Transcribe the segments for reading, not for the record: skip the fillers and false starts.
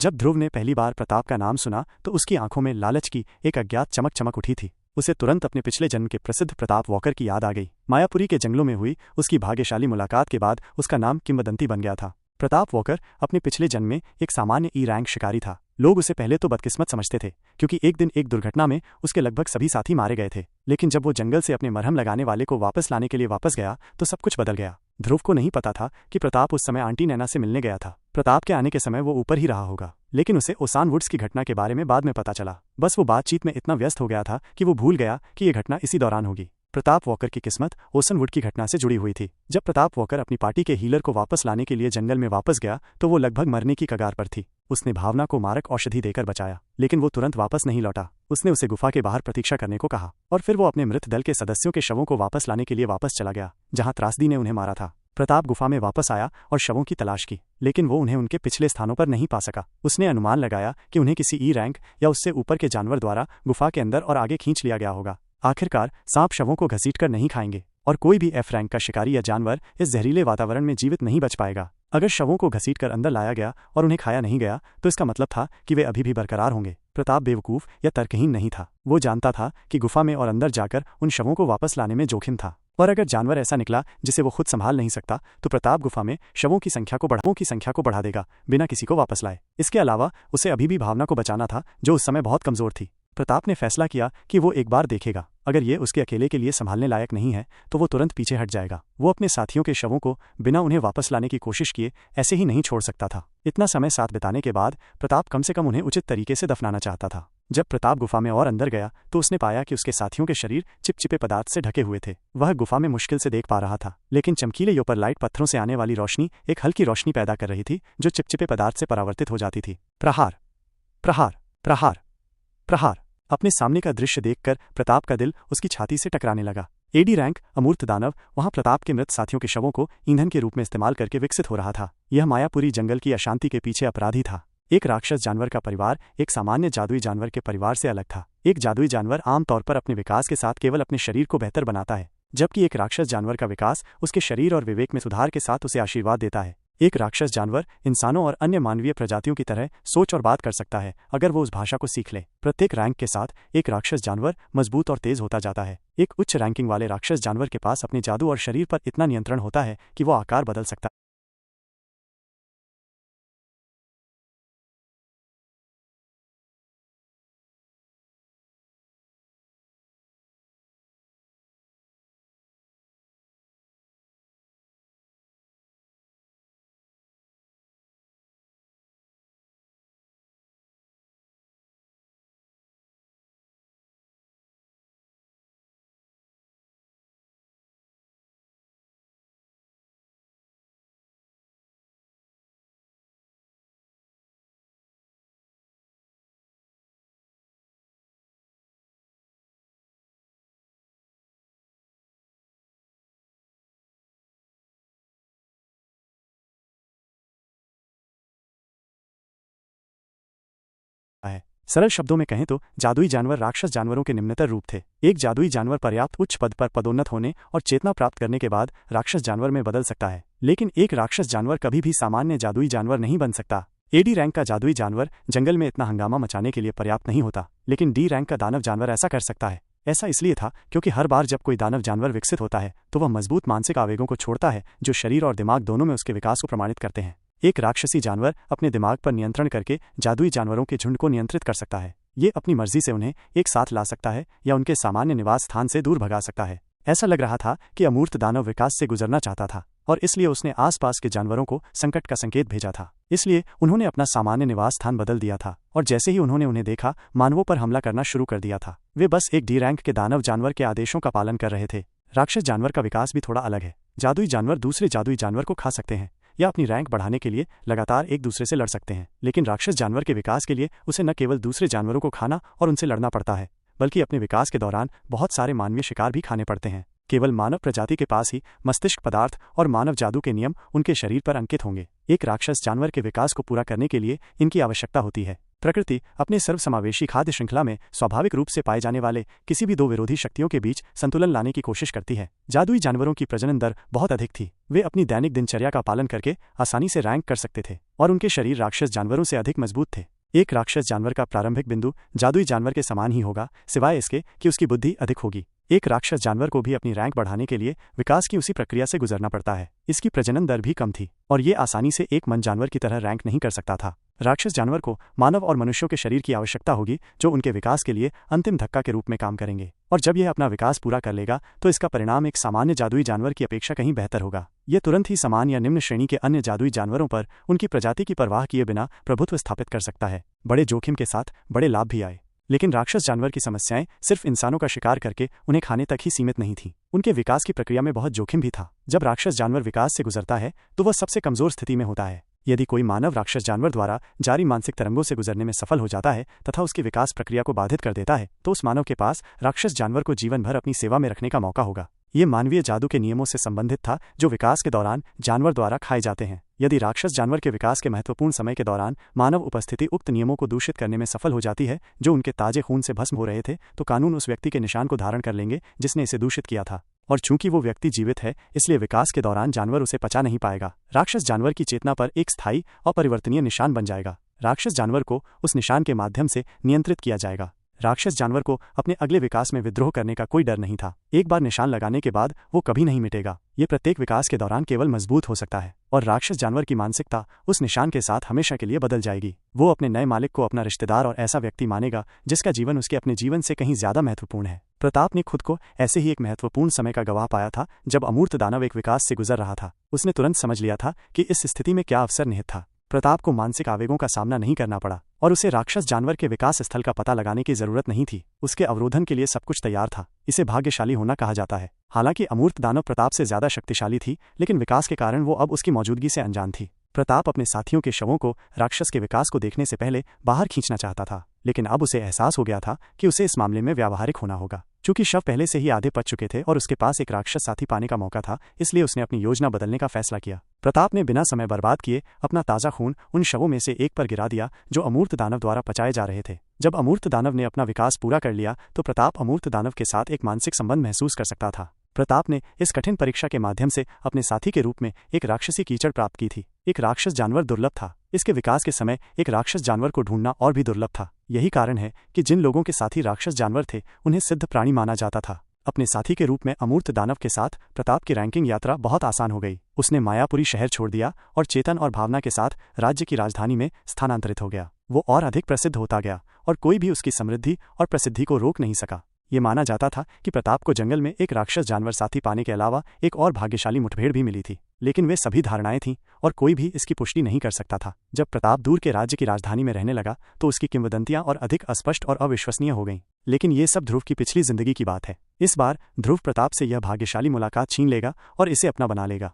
जब ध्रुव ने पहली बार प्रताप का नाम सुना तो उसकी आंखों में लालच की एक अज्ञात चमक चमक उठी थी। उसे तुरंत अपने पिछले जन्म के प्रसिद्ध प्रताप वॉकर की याद आ गई। मायापुरी के जंगलों में हुई उसकी भाग्यशाली मुलाकात के बाद उसका नाम किंवदंती बन गया था। प्रताप वॉकर अपने पिछले जन्म में एक सामान्य ई रैंक शिकारी था। लोग उसे पहले तो बदकिस्मत समझते थे क्योंकि एक दिन एक दुर्घटना में उसके लगभग सभी साथी मारे गए थे, लेकिन जब वो जंगल से अपने मरहम लगाने वाले को वापस लाने के लिए वापस गया तो सब कुछ बदल गया। ध्रुव को नहीं पता था कि प्रताप उस समय आंटी नैना से मिलने गया था। प्रताप के आने के समय वो ऊपर ही रहा होगा, लेकिन उसे ओसान वुड्स की घटना के बारे में बाद में पता चला। बस वो बातचीत में इतना व्यस्त हो गया था कि वो भूल गया कि ये घटना इसी दौरान होगी। प्रताप वॉकर की किस्मत ओसन वुड की घटना से जुड़ी हुई थी। जब प्रताप वॉकर अपनी पार्टी के हीलर को वापस लाने के लिए जंगल में वापस गया तो वो लगभग मरने की कगार पर थी। उसने भावना को मारक औषधि देकर बचाया, लेकिन वो तुरंत वापस नहीं लौटा। उसने उसे गुफा के बाहर प्रतीक्षा करने को कहा और फिर वो अपने मृत दल के सदस्यों के शवों को वापस लाने के लिए वापस चला गया जहां त्रासदी ने उन्हें मारा था। प्रताप गुफा में वापस आया और शवों की तलाश की, लेकिन वो उन्हें उनके पिछले स्थानों पर नहीं पा सका। उसने अनुमान लगाया कि उन्हें किसी ई रैंक या उससे ऊपर के जानवर द्वारा गुफा के अंदर और आगे खींच लिया गया होगा। आखिरकार सांप शवों को घसीटकर नहीं खाएंगे और कोई भी एफ रैंक का शिकारी या जानवर इस जहरीले वातावरण में जीवित नहीं बच पाएगा। अगर शवों को घसीटकर अंदर लाया गया और उन्हें खाया नहीं गया तो इसका मतलब था कि वे अभी भी बरकरार होंगे। प्रताप बेवकूफ या तर्कहीन नहीं था। वो जानता था कि गुफा में और अंदर जाकर उन शवों को वापस लाने में जोखिम था, और अगर जानवर ऐसा निकला जिसे वो खुद संभाल नहीं सकता तो प्रताप गुफा में शवों की संख्या को बढ़ा देगा बिना किसी को वापस लाए। इसके अलावा उसे अभी भी भावना को बचाना था जो उस समय बहुत कमजोर थी। प्रताप ने फैसला किया कि वो एक बार देखेगा, अगर ये उसके अकेले के लिए संभालने लायक नहीं है तो वो तुरंत पीछे हट जाएगा। वो अपने साथियों के शवों को बिना उन्हें वापस लाने की कोशिश किए ऐसे ही नहीं छोड़ सकता था। इतना समय साथ बिताने के बाद प्रताप कम से कम उन्हें उचित तरीके से दफनाना चाहता था। जब प्रताप गुफा में और अंदर गया तो उसने पाया कि उसके साथियों के शरीर चिपचिपे पदार्थ से ढके हुए थे। वह गुफा में मुश्किल से देख पा रहा था, लेकिन चमकीले योपर लाइट पत्थरों से आने वाली रोशनी एक हल्की रोशनी पैदा कर रही थी जो चिपचिपे पदार्थ से परावर्तित हो जाती थी। प्रहार प्रहार प्रहार प्रहार। अपने सामने का दृश्य देखकर प्रताप का दिल उसकी छाती से टकराने लगा। एडी रैंक अमूर्त दानव वहां प्रताप के मृत साथियों के शवों को ईंधन के रूप में इस्तेमाल करके विकसित हो रहा था। यह मायापुरी जंगल की अशांति के पीछे अपराधी था। एक राक्षस जानवर का परिवार एक सामान्य जादुई जानवर के परिवार से अलग था। एक जादुई जानवर आमतौर पर अपने विकास के साथ केवल अपने शरीर को बेहतर बनाता है, जबकि एक राक्षस जानवर का विकास उसके शरीर और विवेक में सुधार के साथ उसे आशीर्वाद देता है। एक राक्षस जानवर इंसानों और अन्य मानवीय प्रजातियों की तरह सोच और बात कर सकता है अगर वो उस भाषा को सीख ले। प्रत्येक रैंक के साथ एक राक्षस जानवर मजबूत और तेज होता जाता है। एक उच्च रैंकिंग वाले राक्षस जानवर के पास अपने जादू और शरीर पर इतना नियंत्रण होता है कि वो आकार बदल सकता है। है। सरल शब्दों में कहें तो जादुई जानवर राक्षस जानवरों के निम्नतर रूप थे। एक जादुई जानवर पर्याप्त उच्च पद पर पदोन्नत होने और चेतना प्राप्त करने के बाद राक्षस जानवर में बदल सकता है, लेकिन एक राक्षस जानवर कभी भी सामान्य जादुई जानवर नहीं बन सकता। एडी रैंक का जादुई जानवर जंगल में इतना हंगामा मचाने के लिए पर्याप्त नहीं होता, लेकिन डी रैंक का दानव जानवर ऐसा कर सकता है। ऐसा इसलिए था क्योंकि हर बार जब कोई दानव जानवर विकसित होता है तो वह मजबूत मानसिक आवेगों को छोड़ता है जो शरीर और दिमाग दोनों में उसके विकास को प्रमाणित करते हैं। एक राक्षसी जानवर अपने दिमाग पर नियंत्रण करके जादुई जानवरों के झुंड को नियंत्रित कर सकता है। ये अपनी मर्जी से उन्हें एक साथ ला सकता है या उनके सामान्य निवास स्थान से दूर भगा सकता है। ऐसा लग रहा था कि अमूर्त दानव विकास से गुजरना चाहता था और इसलिए उसने आसपास के जानवरों को संकट का संकेत भेजा था। इसलिए उन्होंने अपना सामान्य निवास स्थान बदल दिया था और जैसे ही उन्होंने उन्हें देखा मानवों पर हमला करना शुरू कर दिया था। वे बस एक डी रैंक के दानव जानवर के आदेशों का पालन कर रहे थे। राक्षस जानवर का विकास भी थोड़ा अलग है। जादुई जानवर दूसरे जादुई जानवर को खा सकते हैं या अपनी रैंक बढ़ाने के लिए लगातार एक दूसरे से लड़ सकते हैं, लेकिन राक्षस जानवर के विकास के लिए उसे न केवल दूसरे जानवरों को खाना और उनसे लड़ना पड़ता है, बल्कि अपने विकास के दौरान बहुत सारे मानवीय शिकार भी खाने पड़ते हैं। केवल मानव प्रजाति के पास ही मस्तिष्क पदार्थ और मानव जादू के नियम उनके शरीर पर अंकित होंगे। एक राक्षस जानवर के विकास को पूरा करने के लिए इनकी आवश्यकता होती है। प्रकृति अपने सर्वसमावेशी खाद्य श्रृंखला में स्वाभाविक रूप से पाए जाने वाले किसी भी दो विरोधी शक्तियों के बीच संतुलन लाने की कोशिश करती है। जादुई जानवरों की प्रजनन दर बहुत अधिक थी। वे अपनी दैनिक दिनचर्या का पालन करके आसानी से रैंक कर सकते थे और उनके शरीर राक्षस जानवरों से अधिक मजबूत थे। एक राक्षस जानवर का प्रारंभिक बिंदु जादुई जानवर के समान ही होगा, सिवाय इसके कि उसकी बुद्धि अधिक होगी। एक राक्षस जानवर को भी अपनी रैंक बढ़ाने के लिए विकास की उसी प्रक्रिया से गुजरना पड़ता है। इसकी प्रजनन दर भी कम थी और ये आसानी से एक मन जानवर की तरह रैंक नहीं कर सकता था। राक्षस जानवर को मानव और मनुष्यों के शरीर की आवश्यकता होगी जो उनके विकास के लिए अंतिम धक्का के रूप में काम करेंगे, और जब यह अपना विकास पूरा कर लेगा तो इसका परिणाम एक सामान्य जादुई जानवर की अपेक्षा कहीं बेहतर होगा। यह तुरंत ही समान या निम्न श्रेणी के अन्य जादुई जानवरों पर उनकी प्रजाति की परवाह किए बिना प्रभुत्व स्थापित कर सकता है। बड़े जोखिम के साथ बड़े लाभ भी आए, लेकिन राक्षस जानवर की समस्याएं सिर्फ इंसानों का शिकार करके उन्हें खाने तक ही सीमित नहीं थीं। उनके विकास की प्रक्रिया में बहुत जोखिम भी था। जब राक्षस जानवर विकास से गुजरता है तो वह सबसे कमजोर स्थिति में होता है। यदि कोई मानव राक्षस जानवर द्वारा जारी मानसिक तरंगों से गुजरने में सफल हो जाता है तथा उसकी विकास प्रक्रिया को बाधित कर देता है तो उस मानव के पास राक्षस जानवर को जीवन भर अपनी सेवा में रखने का मौका होगा। ये मानवीय जादू के नियमों से संबंधित था जो विकास के दौरान जानवर द्वारा खाए जाते हैं। यदि राक्षस जानवर के विकास के महत्वपूर्ण समय के दौरान मानव उपस्थिति उक्त नियमों को दूषित करने में सफल हो जाती है जो उनके ताजे खून से भस्म हो रहे थे, तो कानून उस व्यक्ति के निशान को धारण कर लेंगे जिसने इसे दूषित किया था, और चूंकि वो व्यक्ति जीवित है इसलिए विकास के दौरान जानवर उसे पचा नहीं पाएगा। राक्षस जानवर की चेतना पर एक स्थायी अपरिवर्तनीय निशान बन जाएगा। राक्षस जानवर को उस निशान के माध्यम से नियंत्रित किया जाएगा। राक्षस जानवर को अपने अगले विकास में विद्रोह करने का कोई डर नहीं था। एक बार निशान लगाने के बाद वो कभी नहीं मिटेगा। ये प्रत्येक विकास के दौरान केवल मजबूत हो सकता है, और राक्षस जानवर की मानसिकता उस निशान के साथ हमेशा के लिए बदल जाएगी। वो अपने नए मालिक को अपना रिश्तेदार और ऐसा व्यक्ति मानेगा जिसका जीवन उसके अपने जीवन से कहीं ज्यादा महत्वपूर्ण है। प्रताप ने खुद को ऐसे ही एक महत्वपूर्ण समय का गवाह पाया था जब अमूर्त दानव एक विकास से गुजर रहा था। उसने तुरंत समझ लिया था कि इस स्थिति में क्या अवसर निहित था। प्रताप को मानसिक आवेगों का सामना नहीं करना पड़ा और उसे राक्षस जानवर के विकास स्थल का पता लगाने की जरूरत नहीं थी। उसके अवरोधन के लिए सब कुछ तैयार था। इसे भाग्यशाली होना कहा जाता है। हालांकि अमूर्त दानव प्रताप से ज्यादा शक्तिशाली थी, लेकिन विकास के कारण वो अब उसकी मौजूदगी से अनजान थी। प्रताप अपने साथियों के शवों को राक्षस के विकास को देखने से पहले बाहर खींचना चाहता था, लेकिन अब उसे एहसास हो गया था कि उसे इस मामले में व्यावहारिक होना होगा। चूंकि शव पहले से ही आधे पच चुके थे और उसके पास एक राक्षस साथी पाने का मौका था, इसलिए उसने अपनी योजना बदलने का फैसला किया। प्रताप ने बिना समय बर्बाद किए अपना ताज़ा खून उन शवों में से एक पर गिरा दिया जो अमूर्त दानव द्वारा पचाए जा रहे थे। जब अमूर्त दानव ने अपना विकास पूरा कर लिया तो प्रताप अमूर्त दानव के साथ एक मानसिक संबंध महसूस कर सकता था। प्रताप ने इस कठिन परीक्षा के माध्यम से अपने साथी के रूप में एक राक्षसी कीचड़ प्राप्त की थी। एक राक्षस जानवर दुर्लभ था। इसके विकास के समय एक राक्षस जानवर को ढूंढना और भी दुर्लभ था। यही कारण है कि जिन लोगों के साथी राक्षस जानवर थे उन्हें सिद्ध प्राणी माना जाता था। अपने साथी के रूप में अमूर्त दानव के साथ प्रताप की रैंकिंग यात्रा बहुत आसान हो गई। उसने मायापुरी शहर छोड़ दिया और चेतन और भावना के साथ राज्य की राजधानी में स्थानांतरित हो गया। वो और अधिक प्रसिद्ध होता गया और कोई भी उसकी समृद्धि और प्रसिद्धि को रोक नहीं सका। ये माना जाता था कि प्रताप को जंगल में एक राक्षस जानवर साथी पाने के अलावा एक और भाग्यशाली मुठभेड़ भी मिली थी, लेकिन वे सभी धारणाएं थीं और कोई भी इसकी पुष्टि नहीं कर सकता था। जब प्रताप दूर के राज्य की राजधानी में रहने लगा तो उसकी किंवदंतियां और अधिक अस्पष्ट और अविश्वसनीय हो गईं। लेकिन ये सब ध्रुव की पिछली जिंदगी की बात है। इस बार ध्रुव प्रताप से यह भाग्यशाली मुलाकात छीन लेगा और इसे अपना बना लेगा।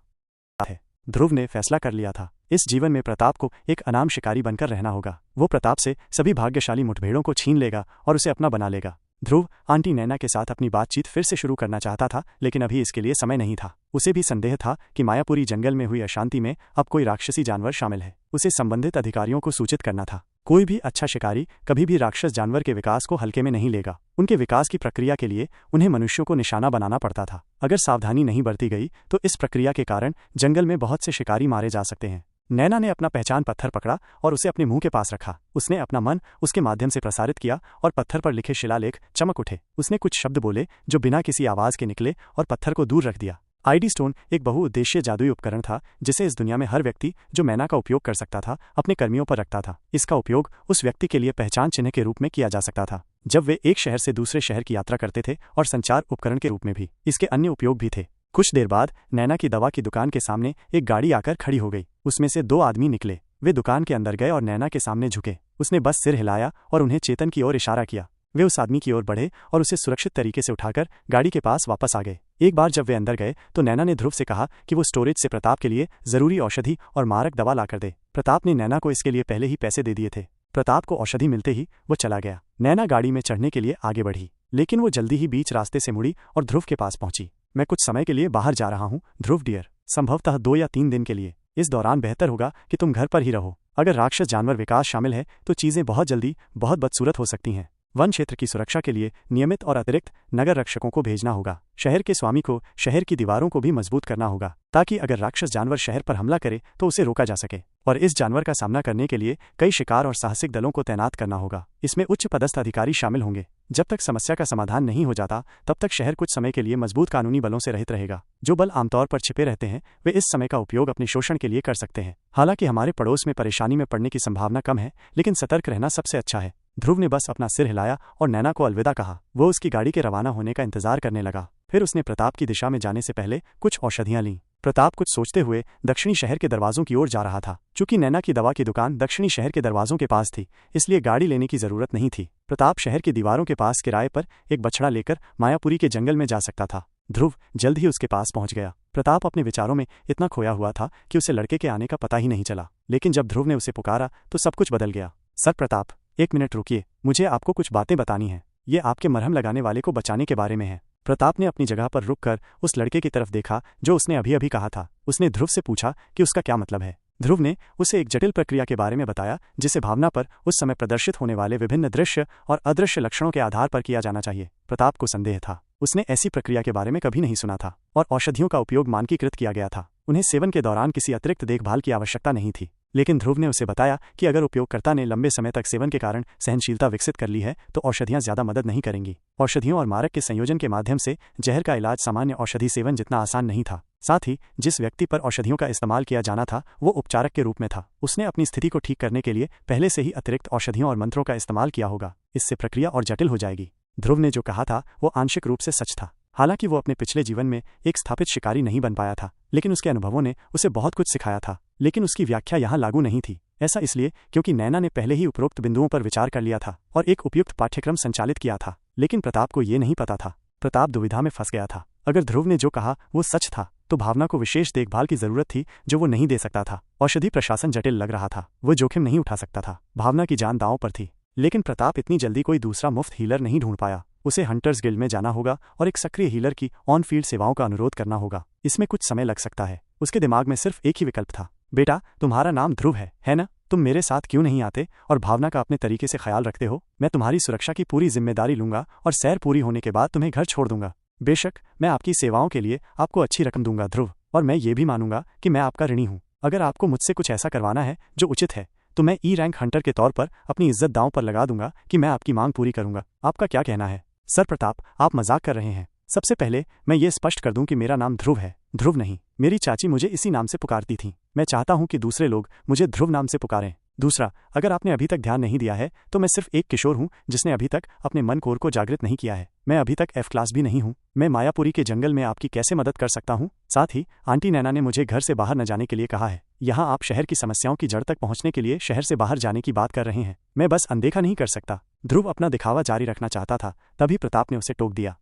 ध्रुव ने फैसला कर लिया था, इस जीवन में प्रताप को एक अनाम शिकारी बनकर रहना होगा। वो प्रताप से सभी भाग्यशाली मुठभेड़ों को छीन लेगा और उसे अपना बना लेगा। ध्रुव आंटी नैना के साथ अपनी बातचीत फिर से शुरू करना चाहता था, लेकिन अभी इसके लिए समय नहीं था। उसे भी संदेह था कि मायापुरी जंगल में हुई अशांति में अब कोई राक्षसी जानवर शामिल है। उसे संबंधित अधिकारियों को सूचित करना था। कोई भी अच्छा शिकारी कभी भी राक्षस जानवर के विकास को हल्के में नहीं लेगा। उनके विकास की प्रक्रिया के लिए उन्हें मनुष्यों को निशाना बनाना पड़ता था। अगर सावधानी नहीं बरती गई तो इस प्रक्रिया के कारण जंगल में बहुत से शिकारी मारे जा सकते हैं। नैना ने अपना पहचान पत्थर पकड़ा और उसे अपने मुंह के पास रखा। उसने अपना मन उसके माध्यम से प्रसारित किया और पत्थर पर लिखे शिलालेख चमक उठे। उसने कुछ शब्द बोले जो बिना किसी आवाज के निकले और पत्थर को दूर रख दिया। आईडी स्टोन एक बहुउद्देशीय जादुई उपकरण था जिसे इस दुनिया में हर व्यक्ति जो मैना का उपयोग कर सकता था अपने कर्मियों पर रखता था। इसका उपयोग उस व्यक्ति के लिए पहचान चिन्ह के रूप में किया जा सकता था जब वे एक शहर से दूसरे शहर की यात्रा करते थे, और संचार उपकरण के रूप में भी इसके अन्य उपयोग भी थे। कुछ देर बाद नैना की दवा की दुकान के सामने एक गाड़ी आकर खड़ी हो गई। उसमें से दो आदमी निकले। वे दुकान के अंदर गए और नैना के सामने झुके। उसने बस सिर हिलाया और उन्हें चेतन की ओर इशारा किया। वे उस आदमी की ओर बढ़े और उसे सुरक्षित तरीके से उठाकर गाड़ी के पास वापस आ गए। एक बार जब वे अंदर गए तो नैना ने ध्रुव से कहा कि वो स्टोरेज से प्रताप के लिए जरूरी औषधि और मारक दवा लाकर दे। प्रताप ने नैना को इसके लिए पहले ही पैसे दे दिए थे। प्रताप को औषधि मिलते ही वो चला गया। नैना गाड़ी में चढ़ने के लिए आगे बढ़ी, लेकिन वो जल्दी ही बीच रास्ते से मुड़ी और ध्रुव के पास पहुंची। मैं कुछ समय के लिए बाहर जा रहा हूँ ध्रुव डियर, संभवतः 2 या 3 दिन के लिए। इस दौरान बेहतर होगा कि तुम घर पर ही रहो। अगर राक्षस जानवर विकास शामिल है तो चीजें बहुत जल्दी बहुत बदसूरत हो सकती हैं। वन क्षेत्र की सुरक्षा के लिए नियमित और अतिरिक्त नगर रक्षकों को भेजना होगा। शहर के स्वामी को शहर की दीवारों को भी मजबूत करना होगा ताकि अगर राक्षस जानवर शहर पर हमला करे तो उसे रोका जा सके। और इस जानवर का सामना करने के लिए कई शिकार और साहसिक दलों को तैनात करना होगा। इसमें उच्च पदस्थ अधिकारी शामिल होंगे। जब तक समस्या का समाधान नहीं हो जाता तब तक शहर कुछ समय के लिए मजबूत कानूनी बलों से रहित रहेगा। जो बल आमतौर पर छिपे रहते हैं वे इस समय का उपयोग अपने शोषण के लिए कर सकते हैं। हालांकि हमारे पड़ोस में परेशानी में पड़ने की संभावना कम है, लेकिन सतर्क रहना सबसे अच्छा है। ध्रुव ने बस अपना सिर हिलाया और नैना को अलविदा कहा। वो उसकी गाड़ी के रवाना होने का इंतजार करने लगा। फिर उसने प्रताप की दिशा में जाने से पहले कुछ औषधियां लीं। प्रताप कुछ सोचते हुए दक्षिणी शहर के दरवाजों की ओर जा रहा था। चूंकि नैना की दवा की दुकान दक्षिणी शहर के दरवाजों के पास थी, इसलिए गाड़ी लेने की जरूरत नहीं थी। प्रताप शहर की दीवारों के पास किराए पर एक बछड़ा लेकर मायापुरी के जंगल में जा सकता था। ध्रुव जल्द ही उसके पास पहुंच गया। प्रताप अपने विचारों में इतना खोया हुआ था कि उसे लड़के के आने का पता ही नहीं चला। लेकिन जब ध्रुव ने उसे पुकारा तो सब कुछ बदल गया। सर प्रताप, एक मिनट रुकिए, मुझे आपको कुछ बातें बतानी हैं। ये आपके मरहम लगाने वाले को बचाने के बारे में है। प्रताप ने अपनी जगह पर रुककर उस लड़के की तरफ देखा जो उसने अभी अभी कहा था। उसने ध्रुव से पूछा कि उसका क्या मतलब है। ध्रुव ने उसे एक जटिल प्रक्रिया के बारे में बताया जिसे भावना पर उस समय प्रदर्शित होने वाले विभिन्न दृश्य और अदृश्य लक्षणों के आधार पर किया जाना चाहिए। प्रताप को संदेह था, उसने ऐसी प्रक्रिया के बारे में कभी नहीं सुना था और औषधियों का उपयोग मानकीकृत किया गया था। उन्हें सेवन के दौरान किसी अतिरिक्त देखभाल की आवश्यकता नहीं थी। लेकिन ध्रुव ने उसे बताया कि अगर उपयोगकर्ता ने लंबे समय तक सेवन के कारण सहनशीलता विकसित कर ली है तो औषधियां ज्यादा मदद नहीं करेंगी। औषधियों और मारक के संयोजन के माध्यम से जहर का इलाज सामान्य औषधि सेवन जितना आसान नहीं था। साथ ही जिस व्यक्ति पर औषधियों का इस्तेमाल किया जाना था वो उपचारक के रूप में था। उसने अपनी स्थिति को ठीक करने के लिए पहले से ही अतिरिक्त औषधियों और मंत्रों का इस्तेमाल किया होगा। इससे प्रक्रिया और जटिल हो जाएगी। ध्रुव ने जो कहा था वो आंशिक रूप से सच था। हालांकि वो अपने पिछले जीवन में एक स्थापित शिकारी नहीं बन पाया था, लेकिन उसके अनुभवों ने उसे बहुत कुछ सिखाया था। लेकिन उसकी व्याख्या यहाँ लागू नहीं थी। ऐसा इसलिए क्योंकि नैना ने पहले ही उपरोक्त बिंदुओं पर विचार कर लिया था और एक उपयुक्त पाठ्यक्रम संचालित किया था। लेकिन प्रताप को ये नहीं पता था। प्रताप दुविधा में फंस गया था। अगर ध्रुव ने जो कहा वो सच था तो भावना को विशेष देखभाल की जरूरत थी जो वो नहीं दे सकता था। औषधि प्रशासन जटिल लग रहा था, वो जोखिम नहीं उठा सकता था। भावना की जान दांव पर थी। लेकिन प्रताप इतनी जल्दी कोई दूसरा मुफ्त हीलर नहीं ढूंढ पाया। उसे हंटर्स गिल्ड में जाना होगा और एक सक्रिय हीलर की ऑन फील्ड सेवाओं का अनुरोध करना होगा। इसमें कुछ समय लग सकता है। उसके दिमाग में सिर्फ एक ही विकल्प था, बेटा तुम्हारा नाम ध्रुव है ना? तुम मेरे साथ क्यों नहीं आते और भावना का अपने तरीके से ख्याल रखते हो? मैं तुम्हारी सुरक्षा की पूरी जिम्मेदारी लूंगा और सैर पूरी होने के बाद तुम्हें घर छोड़ दूंगा। बेशक मैं आपकी सेवाओं के लिए आपको अच्छी रकम दूंगा ध्रुव, और मैं ये भी मानूंगा कि मैं आपका ऋणी हूँ। अगर आपको मुझसे कुछ ऐसा करवाना है जो उचित है तो मैं ई रैंक हंटर के तौर पर अपनी इज्जत दांव पर लगा दूंगा कि मैं आपकी मांग पूरी करूंगा। आपका क्या कहना है? सर प्रताप, आप मजाक कर रहे हैं। सबसे पहले मैं ये स्पष्ट कर दूं कि मेरा नाम ध्रुव है, ध्रुव नहीं। मेरी चाची मुझे इसी नाम से पुकारती थीं। मैं चाहता हूं कि दूसरे लोग मुझे ध्रुव नाम से पुकारें। दूसरा, अगर आपने अभी तक ध्यान नहीं दिया है तो मैं सिर्फ एक किशोर हूं जिसने अभी तक अपने मन कोर को जागृत नहीं किया है। मैं अभी तक F क्लास भी नहीं हूं। मैं मायापुरी के जंगल में आपकी कैसे मदद कर सकता हूं? साथ ही आंटी नैना ने मुझे घर से बाहर न जाने के लिए कहा है। यहाँ आप शहर की समस्याओं की जड़ तक पहुंचने के लिए शहर से बाहर जाने की बात कर रहे हैं। मैं बस अनदेखा नहीं कर सकता। ध्रुव अपना दिखावा जारी रखना चाहता था, तभी प्रताप ने उसे टोक दिया।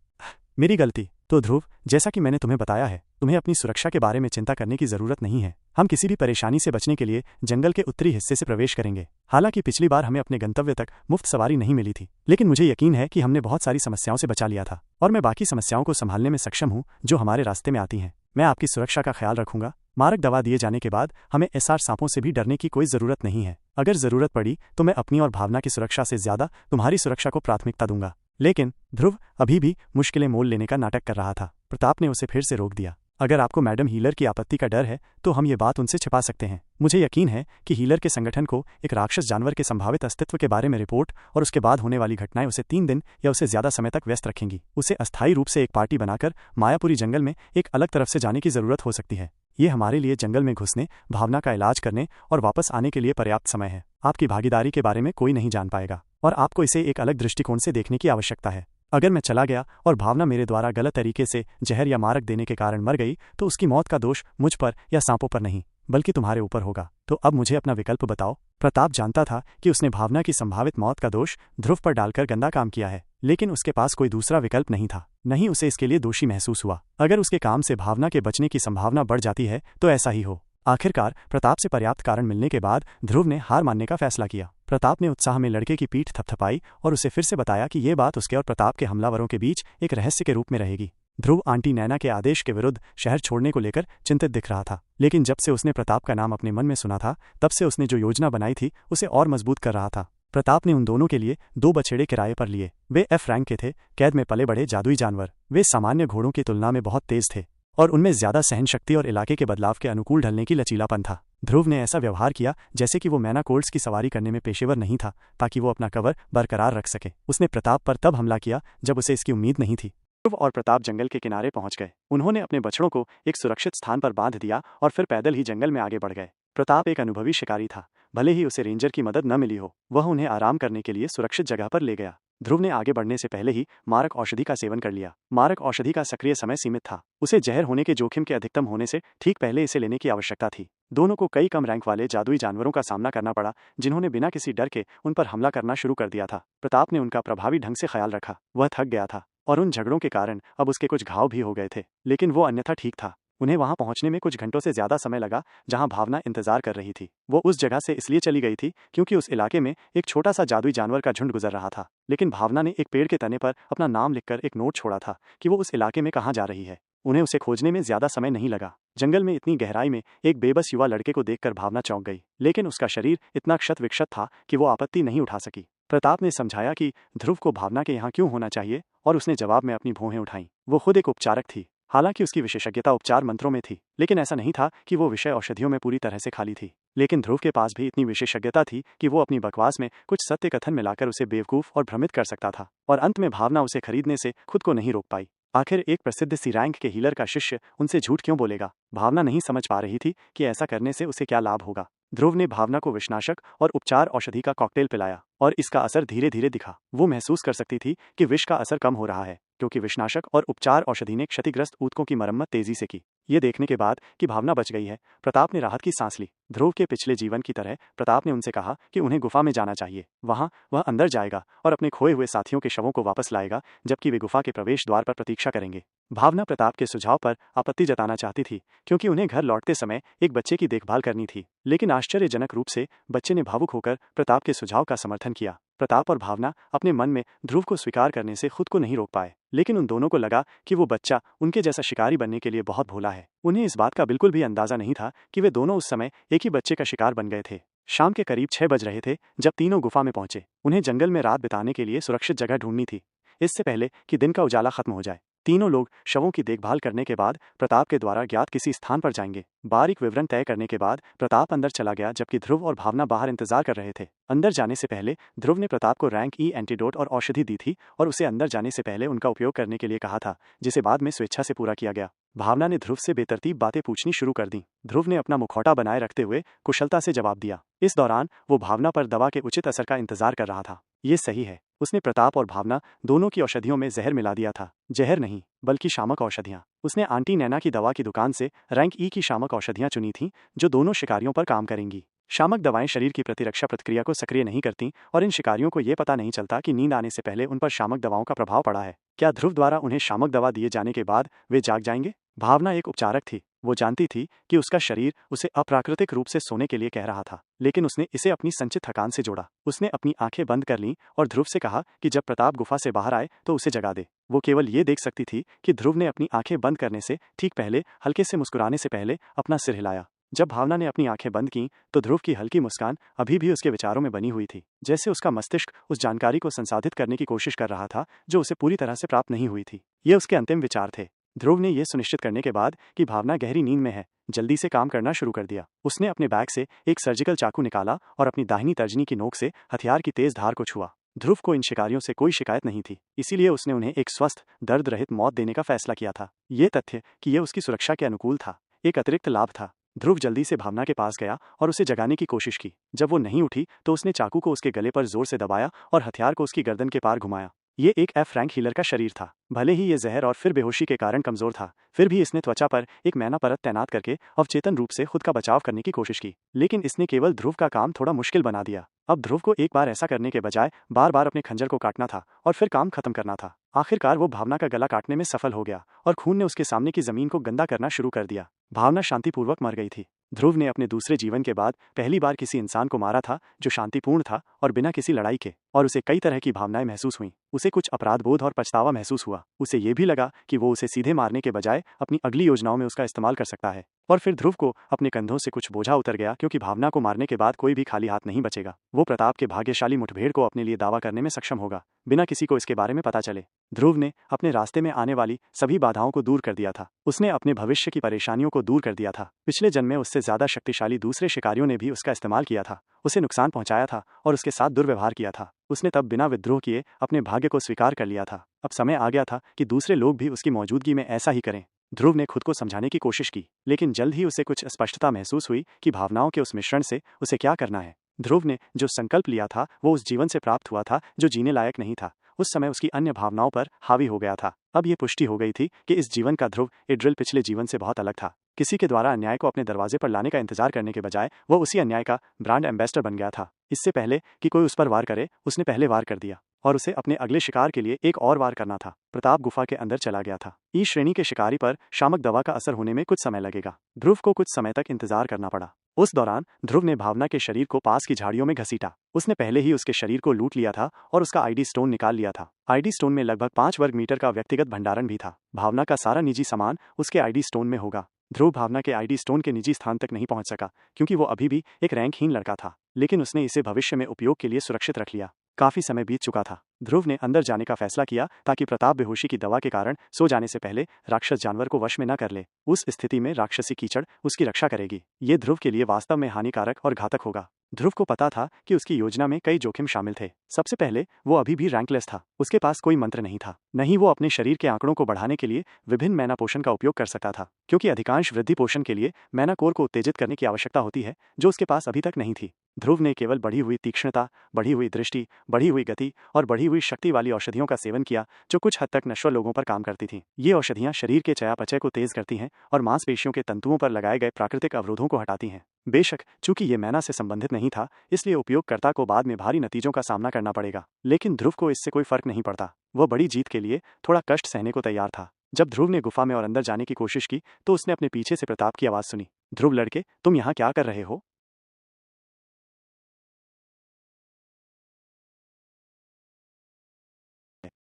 मेरी गलती। तो ध्रुव, जैसा कि मैंने तुम्हें बताया है, तुम्हें अपनी सुरक्षा के बारे में चिंता करने की जरूरत नहीं है। हम किसी भी परेशानी से बचने के लिए जंगल के उत्तरी हिस्से से प्रवेश करेंगे। हालांकि पिछली बार हमें अपने गंतव्य तक मुफ्त सवारी नहीं मिली थी, लेकिन मुझे यकीन है कि हमने बहुत सारी समस्याओं से बचा लिया था और मैं बाकी समस्याओं को संभालने में सक्षम हूँ जो हमारे रास्ते में आती हैं। मैं आपकी सुरक्षा का ख्याल रखूंगा। मारक दवा दिए जाने के बाद हमें SR सांपों से भी डरने की कोई जरूरत नहीं है। अगर जरूरत पड़ी तो मैं अपनी और भावना की सुरक्षा से ज्यादा तुम्हारी सुरक्षा को प्राथमिकता दूंगा। लेकिन ध्रुव अभी भी मुश्किलें मोल लेने का नाटक कर रहा था। प्रताप ने उसे फिर से रोक दिया। अगर आपको मैडम हीलर की आपत्ति का डर है तो हम ये बात उनसे छिपा सकते हैं। मुझे यकीन है कि हीलर के संगठन को एक राक्षस जानवर के संभावित अस्तित्व के बारे में रिपोर्ट और उसके बाद होने वाली घटनाएं उसे 3 दिन या उससे ज्यादा समय तक व्यस्त रखेंगी। उसे अस्थायी रूप से एक पार्टी बनाकर मायापुरी जंगल में एक अलग तरफ से जाने की जरूरत हो सकती है। ये हमारे लिए जंगल में घुसने, भावना का इलाज करने और वापस आने के लिए पर्याप्त समय है। आपकी भागीदारी के बारे में कोई नहीं जान पाएगा और आपको इसे एक अलग दृष्टिकोण से देखने की आवश्यकता है। अगर मैं चला गया और भावना मेरे द्वारा गलत तरीके से जहर या मारक देने के कारण मर गई तो उसकी मौत का दोष मुझ पर या सांपों पर नहीं बल्कि तुम्हारे ऊपर होगा। तो अब मुझे अपना विकल्प बताओ। प्रताप जानता था कि उसने भावना की संभावित मौत का दोष ध्रुव पर डालकर गंदा काम किया है, लेकिन उसके पास कोई दूसरा विकल्प नहीं था। नहीं उसे इसके लिए दोषी महसूस हुआ। अगर उसके काम से भावना के बचने की संभावना बढ़ जाती है तो ऐसा ही हो। आखिरकार प्रताप से पर्याप्त कारण मिलने के बाद ध्रुव ने हार मानने का फैसला किया। प्रताप ने उत्साह में लड़के की पीठ थपथपाई और उसे फिर से बताया कि ये बात उसके और प्रताप के हमलावरों के बीच एक रहस्य के रूप में रहेगी। ध्रुव आंटी नैना के आदेश के विरुद्ध शहर छोड़ने को लेकर चिंतित दिख रहा था, लेकिन जब से उसने प्रताप का नाम अपने मन में सुना था तब से उसने जो योजना बनाई थी उसे और मजबूत कर रहा था। प्रताप ने उन दोनों के लिए 2 बछड़े किराए पर लिए। वे F रैंक के थे, कैद में पले बढ़े जादुई जानवर। वे सामान्य घोड़ों की तुलना में बहुत तेज थे और उनमें ज्यादा सहन शक्ति और इलाके के बदलाव के अनुकूल ढलने की लचीलापन था। ध्रुव ने ऐसा व्यवहार किया जैसे कि वो मैना कोल्ड्स की सवारी करने में पेशेवर नहीं था, ताकि वो अपना कवर बरकरार रख सके। उसने प्रताप पर तब हमला किया जब उसे इसकी उम्मीद नहीं थी। ध्रुव और प्रताप जंगल के किनारे पहुंच गए। उन्होंने अपने बछड़ों को एक सुरक्षित स्थान पर बांध दिया और फिर पैदल ही जंगल में आगे बढ़ गए। प्रताप एक अनुभवी शिकारी था, भले ही उसे रेंजर की मदद न मिली हो। वह उन्हें आराम करने के लिए सुरक्षित जगह पर ले गया। ध्रुव ने आगे बढ़ने से पहले ही मारक औषधि का सेवन कर लिया। मारक औषधि का सक्रिय समय सीमित था। उसे जहर होने के जोखिम के अधिकतम होने से ठीक पहले इसे लेने की आवश्यकता थी। दोनों को कई कम रैंक वाले जादुई जानवरों का सामना करना पड़ा, जिन्होंने बिना किसी डर के उन पर हमला करना शुरू कर दिया था। प्रताप ने उनका प्रभावी ढंग से ख्याल रखा। वह थक गया था और उन झगड़ों के कारण अब उसके कुछ घाव भी हो गए थे, लेकिन वो अन्यथा ठीक था। उन्हें वहां पहुंचने में कुछ घंटों से ज्यादा समय लगा जहां भावना इंतजार कर रही थी। वो उस जगह से इसलिए चली गई थी क्योंकि उस इलाके में एक छोटा सा जादुई जानवर का झुंड गुजर रहा था, लेकिन भावना ने एक पेड़ के तने पर अपना नाम लिखकर एक नोट छोड़ा था कि वो उस इलाके में कहाँ जा रही है। उन्हें उसे खोजने में ज्यादा समय नहीं लगा। जंगल में इतनी गहराई में एक बेबस युवा लड़के को देखकर भावना चौंक गई, लेकिन उसका शरीर इतना क्षत विक्षत था कि वो आपत्ति नहीं उठा सकी। प्रताप ने समझाया कि ध्रुव को भावना के यहाँ क्यों होना चाहिए और उसने जवाब में अपनी भौहें उठाईं। वो खुद एक उपचारक थी, हालांकि उसकी विशेषज्ञता उपचार मंत्रों में थी, लेकिन ऐसा नहीं था कि वो विषय औषधियों में पूरी तरह से खाली थी। लेकिन ध्रुव के पास भी इतनी विशेषज्ञता थी कि वो अपनी बकवास में कुछ सत्य कथन मिलाकर उसे बेवकूफ और भ्रमित कर सकता था, और अंत में भावना उसे खरीदने से खुद को नहीं रोक पाई। आखिर एक प्रसिद्ध सी रैंक के हीलर का शिष्य उनसे झूठ क्यों बोलेगा? भावना नहीं समझ पा रही थी कि ऐसा करने से उसे क्या लाभ होगा। ध्रुव ने भावना को विषनाशक और उपचार औषधि का कॉकटेल पिलाया और इसका असर धीरे धीरे दिखा। वो महसूस कर सकती थी कि विष का असर कम हो रहा है, क्योंकि विषनाशक और उपचार औषधि ने क्षतिग्रस्त ऊतकों की मरम्मत तेजी से की। ये देखने के बाद कि भावना बच गई है, प्रताप ने राहत की सांस ली। ध्रुव के पिछले जीवन की तरह प्रताप ने उनसे कहा कि उन्हें गुफा में जाना चाहिए। वहां वह अंदर जाएगा और अपने खोए हुए साथियों के शवों को वापस लाएगा, जबकि वे गुफा के प्रवेश द्वार पर प्रतीक्षा करेंगे। भावना प्रताप के सुझाव पर आपत्ति जताना चाहती थी, क्योंकि उन्हें घर लौटते समय एक बच्चे की देखभाल करनी थी, लेकिन आश्चर्यजनक रूप से बच्चे ने भावुक होकर प्रताप के सुझाव का समर्थन किया। प्रताप और भावना अपने मन में ध्रुव को स्वीकार करने से खुद को नहीं रोक पाए, लेकिन उन दोनों को लगा कि वो बच्चा उनके जैसा शिकारी बनने के लिए बहुत भोला है। उन्हें इस बात का बिल्कुल भी अंदाजा नहीं था कि वे दोनों उस समय एक ही बच्चे का शिकार बन गए थे। शाम के करीब 6 बज रहे थे जब तीनों गुफा में पहुंचे। उन्हें जंगल में रात बिताने के लिए सुरक्षित जगह ढूंढनी थी, इससे पहले कि दिन का उजाला खत्म हो जाए। तीनों लोग शवों की देखभाल करने के बाद प्रताप के द्वारा ज्ञात किसी स्थान पर जाएंगे। बारीक विवरण तय करने के बाद प्रताप अंदर चला गया, जबकि ध्रुव और भावना बाहर इंतजार कर रहे थे। अंदर जाने से पहले ध्रुव ने प्रताप को रैंक ई एंटीडोट और औषधि दी थी और उसे अंदर जाने से पहले उनका उपयोग करने के लिए कहा था, जिसे बाद में स्वेच्छा से पूरा किया गया। भावना ने ध्रुव से बेतरतीब बातें पूछनी शुरू कर दी। ध्रुव ने अपना मुखौटा बनाए रखते हुए कुशलता से जवाब दिया। इस दौरान वो भावना पर दवा के उचित असर का इंतजार कर रहा था। ये सही है, उसने प्रताप और भावना दोनों की औषधियों में जहर मिला दिया था। जहर नहीं, बल्कि शामक औषधियां। उसने आंटी नैना की दवा की दुकान से रैंक ई की शामक औषधियां चुनी थीं, जो दोनों शिकारियों पर काम करेंगी। शामक दवाएं शरीर की प्रतिरक्षा प्रक्रिया को सक्रिय नहीं करती और इन शिकारियों को ये पता नहीं चलता कि नींद आने से पहले उन पर शामक दवाओं का प्रभाव पड़ा है। क्या ध्रुव द्वारा उन्हें शामक दवा दिए जाने के बाद वे जाग जाएंगे? भावना एक उपचारक थी। वो जानती थी कि उसका शरीर उसे अप्राकृतिक रूप से सोने के लिए कह रहा था, लेकिन उसने इसे अपनी संचित थकान से जोड़ा। उसने अपनी आंखें बंद कर लीं और ध्रुव से कहा कि जब प्रताप गुफा से बाहर आए तो उसे जगा दे। वो केवल ये देख सकती थी कि ध्रुव ने अपनी आंखें बंद करने से ठीक पहले हल्के से मुस्कुराने से पहले अपना सिर हिलाया। जब भावना ने अपनी आंखें बंद की तो ध्रुव की हल्की मुस्कान अभी भी उसके विचारों में बनी हुई थी, जैसे उसका मस्तिष्क उस जानकारी को संसाधित करने की कोशिश कर रहा था जो उसे पूरी तरह से प्राप्त नहीं हुई थी। ये उसके अंतिम विचार थे। ध्रुव ने यह सुनिश्चित करने के बाद कि भावना गहरी नींद में है, जल्दी से काम करना शुरू कर दिया। उसने अपने बैग से एक सर्जिकल चाकू निकाला और अपनी दाहिनी तर्जनी की नोक से हथियार की तेज धार को छुआ। ध्रुव को इन शिकारियों से कोई शिकायत नहीं थी, इसीलिए उसने उन्हें एक स्वस्थ दर्द रहित मौत देने का फैसला किया था। ये तथ्य कि यह उसकी सुरक्षा के अनुकूल था एक अतिरिक्त लाभ था। ध्रुव जल्दी से भावना के पास गया और उसे जगाने की कोशिश की। जब वो नहीं उठी तो उसने चाकू को उसके गले पर जोर से दबाया और हथियार को उसकी गर्दन के पार घुमाया। ये एक एफ रैंक हीलर का शरीर था। भले ही ये जहर और फिर बेहोशी के कारण कमजोर था, फिर भी इसने त्वचा पर एक मैना परत तैनात करके अवचेतन रूप से खुद का बचाव करने की कोशिश की, लेकिन इसने केवल ध्रुव का काम थोड़ा मुश्किल बना दिया। अब ध्रुव को एक बार ऐसा करने के बजाय बार बार अपने खंजर को काटना था और फिर काम खत्म करना था। आखिरकार वो भावना का गला काटने में सफल हो गया और खून ने उसके सामने की जमीन को गंदा करना शुरू कर दिया। भावना शांतिपूर्वक मर गई थी। ध्रुव ने अपने दूसरे जीवन के बाद पहली बार किसी इंसान को मारा था जो शांतिपूर्ण था और बिना किसी लड़ाई के, और उसे कई तरह की भावनाएं महसूस हुईं। उसे कुछ अपराध बोध और पछतावा महसूस हुआ। उसे ये भी लगा कि वो उसे सीधे मारने के बजाय अपनी अगली योजनाओं में उसका इस्तेमाल कर सकता है। और फिर ध्रुव को अपने कंधों से कुछ बोझा उतर गया, क्योंकि भावना को मारने के बाद कोई भी खाली हाथ नहीं बचेगा। वो प्रताप के भाग्यशाली मुठभेड़ को अपने लिए दावा करने में सक्षम होगा, बिना किसी को इसके बारे में पता चले। ध्रुव ने अपने रास्ते में आने वाली सभी बाधाओं को दूर कर दिया था। उसने अपने भविष्य की परेशानियों को दूर कर दिया था। पिछले जन्म में उससे ज्यादा शक्तिशाली दूसरे शिकारियों ने भी उसका इस्तेमाल किया था, उसे नुकसान पहुंचाया था और उसके साथ दुर्व्यवहार किया था। उसने तब बिना विद्रोह किए अपने भाग्य को स्वीकार कर लिया था। अब समय आ गया था कि दूसरे लोग भी उसकी मौजूदगी में ऐसा ही करें। ध्रुव ने खुद को समझाने की कोशिश की, लेकिन जल्द ही उसे कुछ स्पष्टता महसूस हुई कि भावनाओं के उस मिश्रण से उसे क्या करना है। ध्रुव ने जो संकल्प लिया था वो उस जीवन से प्राप्त हुआ था जो जीने लायक नहीं था। उस समय उसकी अन्य भावनाओं पर हावी हो गया था। अब ये पुष्टि हो गई थी कि इस जीवन का ध्रुव एड्रिल पिछले जीवन से बहुत अलग था। किसी के द्वारा अन्याय को अपने दरवाजे पर लाने का इंतजार करने के बजाय वो उसी अन्याय का ब्रांड एम्बेसडर बन गया था। इससे पहले कि कोई उस पर वार करे, उसने पहले वार कर दिया और उसे अपने अगले शिकार के लिए एक और वार करना था। प्रताप गुफा के अंदर चला गया था। ई श्रेणी के शिकारी पर शामक दवा का असर होने में कुछ समय लगेगा। ध्रुव को कुछ समय तक इंतजार करना पड़ा। उस दौरान ध्रुव ने भावना के शरीर को पास की झाड़ियों में घसीटा। उसने पहले ही उसके शरीर को लूट लिया था और उसका आईडी स्टोन निकाल लिया था। आईडी स्टोन में लगभग 5 वर्ग मीटर का व्यक्तिगत भंडारण भी था। भावना का सारा निजी सामान उसके आईडी स्टोन में होगा। ध्रुव भावना के आईडी स्टोन के निजी स्थान तक नहीं पहुंच सका, क्योंकि वो अभी भी एक रैंकहीन लड़का था, लेकिन उसने इसे भविष्य में उपयोग के लिए सुरक्षित रख लिया। काफी समय बीत चुका था। ध्रुव ने अंदर जाने का फैसला किया ताकि प्रताप बेहोशी की दवा के कारण सो जाने से पहले राक्षस जानवर को वश में न कर ले। उस स्थिति में राक्षसी कीचड़ उसकी रक्षा करेगी। ये ध्रुव के लिए वास्तव में हानिकारक और घातक होगा। ध्रुव को पता था कि उसकी योजना में कई जोखिम शामिल थे। सबसे पहले वो अभी भी रैंकलेस था। उसके पास कोई मंत्र नहीं था, न ही वो अपने शरीर के आंकड़ों को बढ़ाने के लिए विभिन्न मैना पोषण का उपयोग कर सकता था, क्योंकि अधिकांश वृद्धि पोषण के लिए मैना कोर को उत्तेजित करने की आवश्यकता होती है, जो उसके पास अभी तक नहीं थी। ध्रुव ने केवल बढ़ी हुई तीक्ष्णता, बढ़ी हुई दृष्टि, बढ़ी हुई गति और बढ़ी हुई शक्ति वाली औषधियों का सेवन किया, जो कुछ हद तक नश्वर लोगों पर काम करती थीं। ये औषधियां शरीर के चयापचय को तेज करती हैं और मांसपेशियों के तंतुओं पर लगाए गए प्राकृतिक अवरोधों को हटाती हैं। बेशक चूंकि ये मैना से संबंधित नहीं था, इसलिए उपयोगकर्ता को बाद में भारी नतीजों का सामना करना पड़ेगा, लेकिन ध्रुव को इससे कोई फर्क नहीं पड़ता। वह बड़ी जीत के लिए थोड़ा कष्ट सहने को तैयार था। जब ध्रुव ने गुफा में और अंदर जाने की कोशिश की तो उसने अपने पीछे से प्रताप की आवाज सुनी। ध्रुव लड़के, तुम यहाँ क्या कर रहे हो?